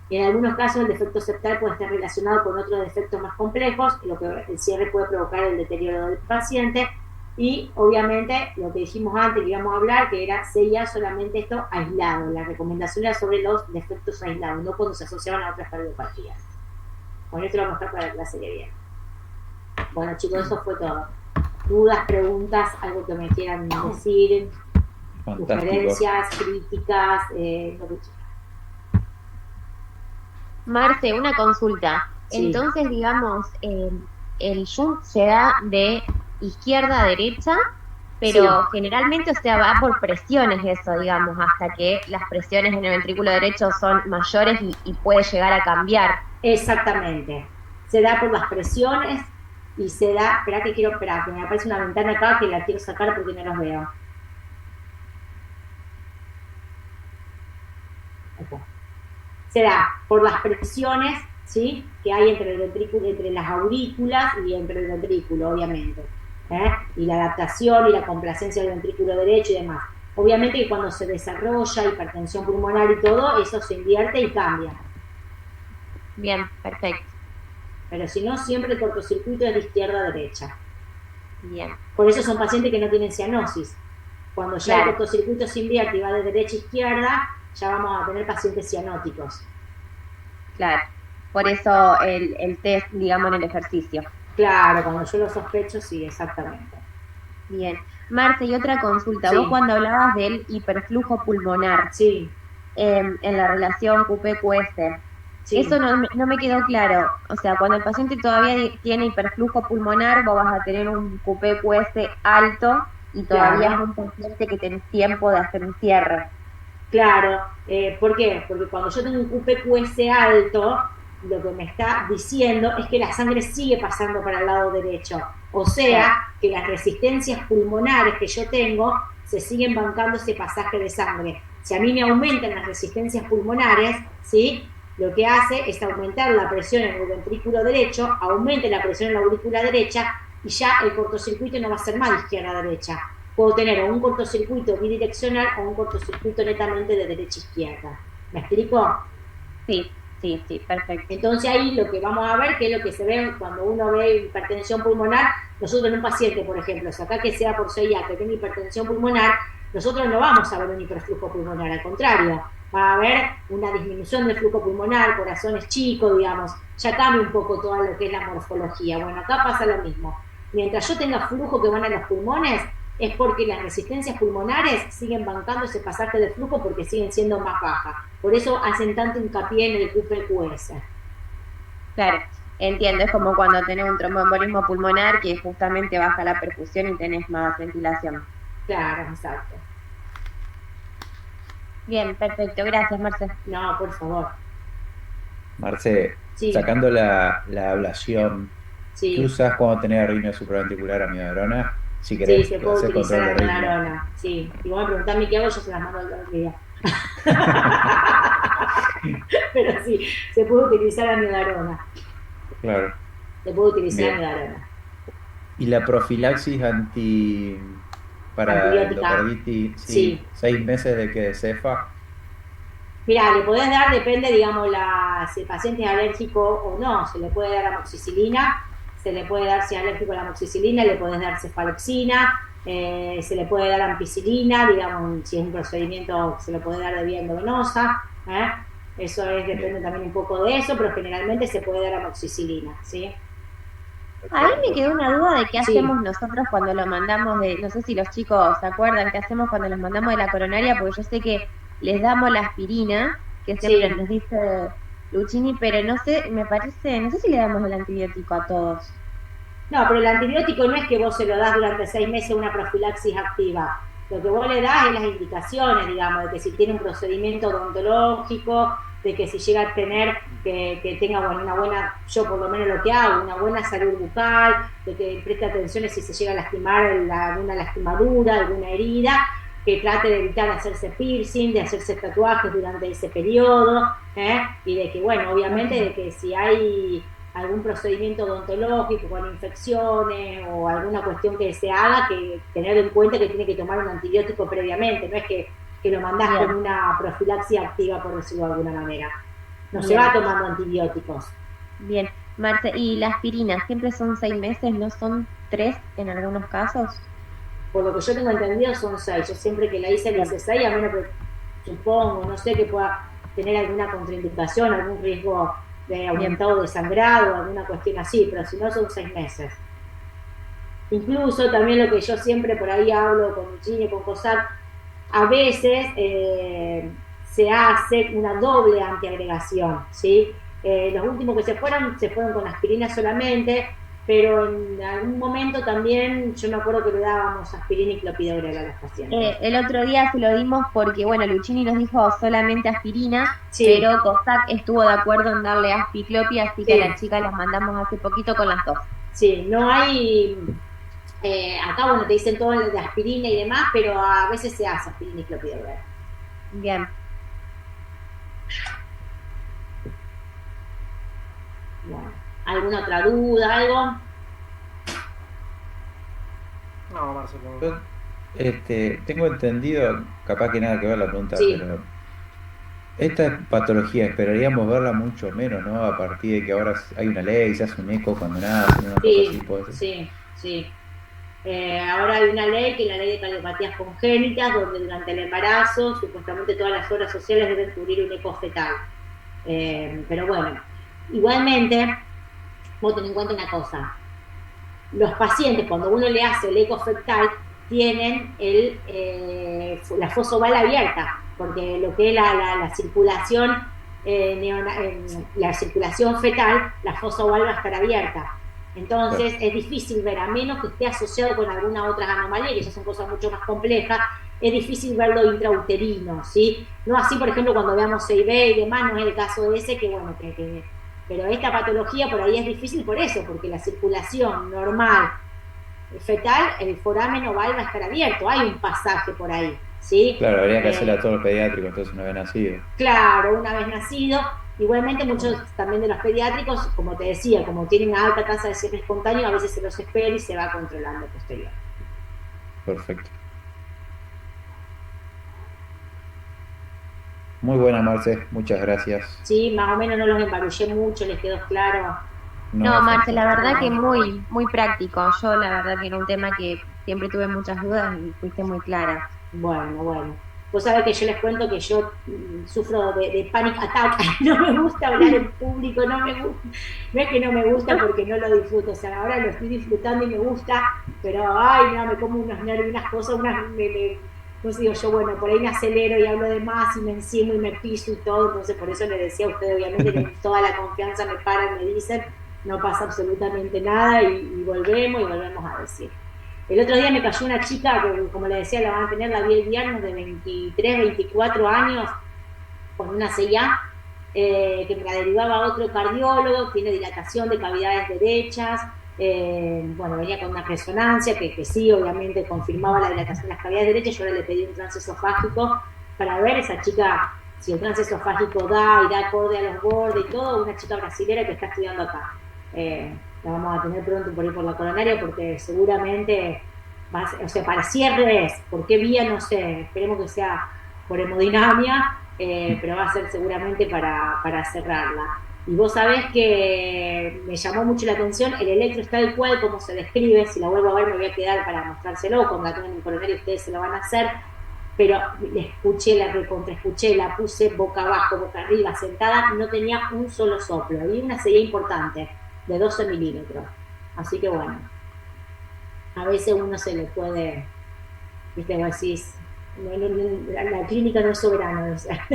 En algunos casos el defecto septal puede estar relacionado con otros defectos más complejos, lo que el cierre puede provocar el deterioro del paciente, y obviamente lo que dijimos antes que íbamos a hablar, que era CIA solamente esto aislado. La recomendación era sobre los defectos aislados, no cuando se asociaban a otras cardiopatías. Con esto lo vamos a estar para la clase que viene. Bueno, chicos, eso fue todo. ¿Dudas, preguntas, algo que me quieran decir? Fantástico. Sugerencias, críticas, lo que quieran. Marce, una consulta. Sí. Entonces, digamos, el shunt se da de izquierda a derecha, pero Sí. generalmente, o sea, va por presiones eso, digamos, hasta que las presiones en el ventrículo derecho son mayores y puede llegar a cambiar. Exactamente. Se da por las presiones y se da... Esperá que me aparece una ventana acá que la quiero sacar porque no los veo. Se da por las presiones, ¿sí? Que hay entre el ventrículo, entre las aurículas y entre el ventrículo, obviamente. Y la adaptación y la complacencia del ventrículo derecho y demás. Obviamente que cuando se desarrolla hipertensión pulmonar y todo, eso se invierte y cambia. Bien, perfecto. Pero si no, siempre el cortocircuito es de izquierda a derecha. Bien. Por eso son pacientes que no tienen cianosis. Cuando ya Claro. el cortocircuito se invierte y va de derecha a izquierda, ya vamos a tener pacientes cianóticos. Claro. Por eso el test, digamos, en el ejercicio. Claro, cuando yo lo sospecho, sí, exactamente. Bien. Marce, y otra consulta. Sí. Vos cuando hablabas del hiperflujo pulmonar Sí, en la relación QP-QS, sí. eso no me quedó claro. O sea, cuando el paciente todavía tiene hiperflujo pulmonar, vos vas a tener un QP-QS alto y todavía Claro. es un paciente que tenés tiempo de hacer un cierre. Claro, ¿por qué? Porque cuando yo tengo un QPQS alto, lo que me está diciendo es que la sangre sigue pasando para el lado derecho. O sea, que las resistencias pulmonares que yo tengo se siguen bancando ese pasaje de sangre. Si a mí me aumentan las resistencias pulmonares, ¿sí? Lo que hace es aumentar la presión en el ventrículo derecho, aumenta la presión en la aurícula derecha y ya el cortocircuito no va a ser más de izquierda a derecha. Puedo tener o un cortocircuito bidireccional o un cortocircuito netamente de derecha a izquierda. ¿Me explico? Sí, perfecto. Entonces ahí lo que vamos a ver, que es lo que se ve cuando uno ve hipertensión pulmonar, nosotros en un paciente, por ejemplo, si acá que sea por CIA que tiene hipertensión pulmonar, nosotros no vamos a ver un hiperflujo pulmonar, al contrario, va a haber una disminución del flujo pulmonar, corazones chicos, digamos, ya cambia un poco todo lo que es la morfología. Bueno, acá pasa lo mismo. Mientras yo tenga flujo que van a los pulmones, es porque las resistencias pulmonares siguen bancando ese pasaje de flujo porque siguen siendo más bajas. Por eso hacen tanto hincapié en el QPQS. Claro, entiendo, es como cuando tenés un tromboembolismo pulmonar que justamente baja la perfusión y tenés más ventilación. Claro, exacto. Bien, perfecto, gracias Marce. No, por favor. Marce, Sí. sacando la ablación, Sí. ¿qué usás cuando tenés arritmia supraventricular amiodarona? Si Sí, querés se puede hacer utilizar control de arritmia. amiodarona. Sí. Y vos me preguntás a mí qué hago, yo se las mando al otro día. Pero sí, se puede utilizar amiodarona. Claro. Se puede utilizar Bien. amiodarona. ¿Y la profilaxis para Antibiótica. endocarditis? Sí. 6 meses de que cefa. Mirá, le podés dar, depende, digamos, si el paciente es alérgico o no, se le puede dar amoxicilina, se le puede dar, si es alérgico a la amoxicilina, le podés dar cefalexina, se le puede dar ampicilina, digamos, si es un procedimiento, se le puede dar de vía endovenosa, eso depende también un poco de eso, pero generalmente se puede dar amoxicilina, ¿sí? A mí me quedó una duda de qué Sí. hacemos nosotros cuando lo mandamos no sé si los chicos se acuerdan, qué hacemos cuando los mandamos de la coronaria, porque yo sé que les damos la aspirina, que siempre Sí. nos dice Luchini, pero no sé, me parece, no sé si le damos el antibiótico a todos. No, pero el antibiótico no es que vos se lo das durante 6 meses una profilaxis activa. Lo que vos le das es las indicaciones, digamos, de que si tiene un procedimiento odontológico, de que si llega a tener, que tenga una buena, yo por lo menos lo que hago, una buena salud bucal, de que preste atención si se llega a lastimar alguna lastimadura, alguna herida, que trate de evitar hacerse piercing, de hacerse tatuajes durante ese periodo, y de que, bueno, obviamente de que si hay algún procedimiento odontológico con infecciones o alguna cuestión que se haga, que tener en cuenta que tiene que tomar un antibiótico previamente, no es que lo mandás Bien. con una profilaxia activa, por decirlo de alguna manera. No se Bien. va tomando antibióticos. Bien, Marce, ¿y la aspirina siempre son 6 meses, no son 3 en algunos casos? Por lo que yo tengo entendido son 6. Yo siempre que la hice, le hice 6, a menos que supongo, no sé, que pueda tener alguna contraindicación, algún riesgo de aumentado de sangrado, alguna cuestión así, pero si no son 6 meses. Incluso también lo que yo siempre por ahí hablo con Luchini, con COSAT, a veces se hace una doble antiagregación, ¿sí? Los últimos que se fueron con aspirina solamente, pero en algún momento también yo me acuerdo que le dábamos aspirina y clopidogrel a los pacientes. El otro día se lo dimos porque, bueno, Luchini nos dijo solamente aspirina, Sí. pero COSAC estuvo de acuerdo en darle aspiclopi, así que Sí. a las chicas las mandamos hace poquito con las dos. Sí, no hay... acá, bueno, te dicen todo de aspirina y demás, pero a veces se hace aspirina y clopidogrel. Bien. ¿Alguna otra duda, algo? No, Marcelo. Yo, tengo entendido, capaz que nada que ver la pregunta, Sí. pero esta patología esperaríamos verla mucho menos, ¿no? A partir de que ahora hay una ley, se hace un eco cuando nacen, una cosa así, Sí, puede ser. sí, sí. Ahora hay una ley, que es la ley de cardiopatías congénitas, donde durante el embarazo supuestamente todas las horas sociales deben cubrir un eco fetal. Pero bueno, igualmente, vos ten en cuenta una cosa. Los pacientes, cuando uno le hace el eco fetal, tienen la fosa oval abierta, porque lo que es la circulación, la circulación fetal, la fosa oval va a estar abierta. Entonces es difícil ver, a menos que esté asociado con alguna otra anomalía, que ya son cosas mucho más complejas, es difícil verlo intrauterino, ¿sí? No así, por ejemplo, cuando veamos CIB y demás, no es el caso de ese, que bueno, pero esta patología por ahí es difícil por eso, porque la circulación normal fetal, el foramen oval va a estar abierto, hay un pasaje por ahí, ¿sí? Claro, habría que hacerle a todos los pediátricos, entonces una vez nacido. Claro, una vez nacido. Igualmente muchos también de los pediátricos, como te decía, como tienen una alta tasa de cierre espontáneo, a veces se los espera y se va controlando posterior. Perfecto. Muy buena, Marce, muchas gracias. Sí, más o menos no los embarullé mucho, les quedó claro. No, Marce, la fantástico. verdad que muy, muy práctico. Yo la verdad que era un tema que siempre tuve muchas dudas y fuiste muy clara. Bueno. Vos sabés que yo les cuento que yo sufro de panic attack, no me gusta hablar en público, no es que no me gusta porque no lo disfruto, o sea, ahora lo estoy disfrutando y me gusta, pero ay, no, me como unos nervios, unas cosas, pues digo yo, bueno, por ahí me acelero y hablo de más y me encimo y me piso y todo, entonces por eso le decía a usted, obviamente, que toda la confianza me paran, me dicen, no pasa absolutamente nada y volvemos a decir. El otro día me cayó una chica que, como le decía, la van a tener, la vi el viernes, de 23, 24 años, con una CIA, que me la derivaba a otro cardiólogo, tiene dilatación de cavidades derechas, bueno, venía con una resonancia que sí, obviamente confirmaba la dilatación de las cavidades derechas. Yo ahora le pedí un transesofágico para ver esa chica, si el transesofágico da y da acorde a los bordes y todo, una chica brasilera que está estudiando acá. La vamos a tener pronto por ir por la coronaria, porque seguramente va a ser, o sea, para cierres, por qué vía, no sé, esperemos que sea por hemodinamia, pero va a ser seguramente para cerrarla. Y vos sabés que me llamó mucho la atención, el electro está tal cual como se describe, si la vuelvo a ver me voy a quedar para mostrárselo, cuando la tengan en coronaria ustedes se lo van a hacer, pero le escuché, la recontraescuché, la puse boca abajo, boca arriba, sentada, no tenía un solo soplo, y una sería importante, de 12 milímetros. Así que bueno, a veces uno se le puede, viste, decís, la clínica no es soberana, o sea,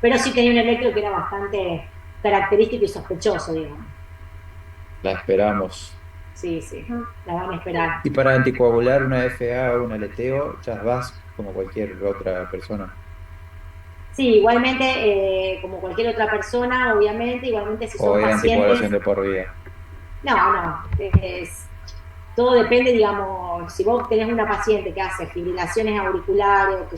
pero sí tenía un electro que era bastante característico y sospechoso, digamos. La esperamos. Sí, la van a esperar. Y para anticoagular una FA o un aleteo, ya vas como cualquier otra persona. Sí, igualmente, como cualquier otra persona, obviamente, igualmente si O son hay pacientes. anticoagulación de por vida. No, todo depende, digamos, si vos tenés una paciente que hace fibrilaciones auriculares, que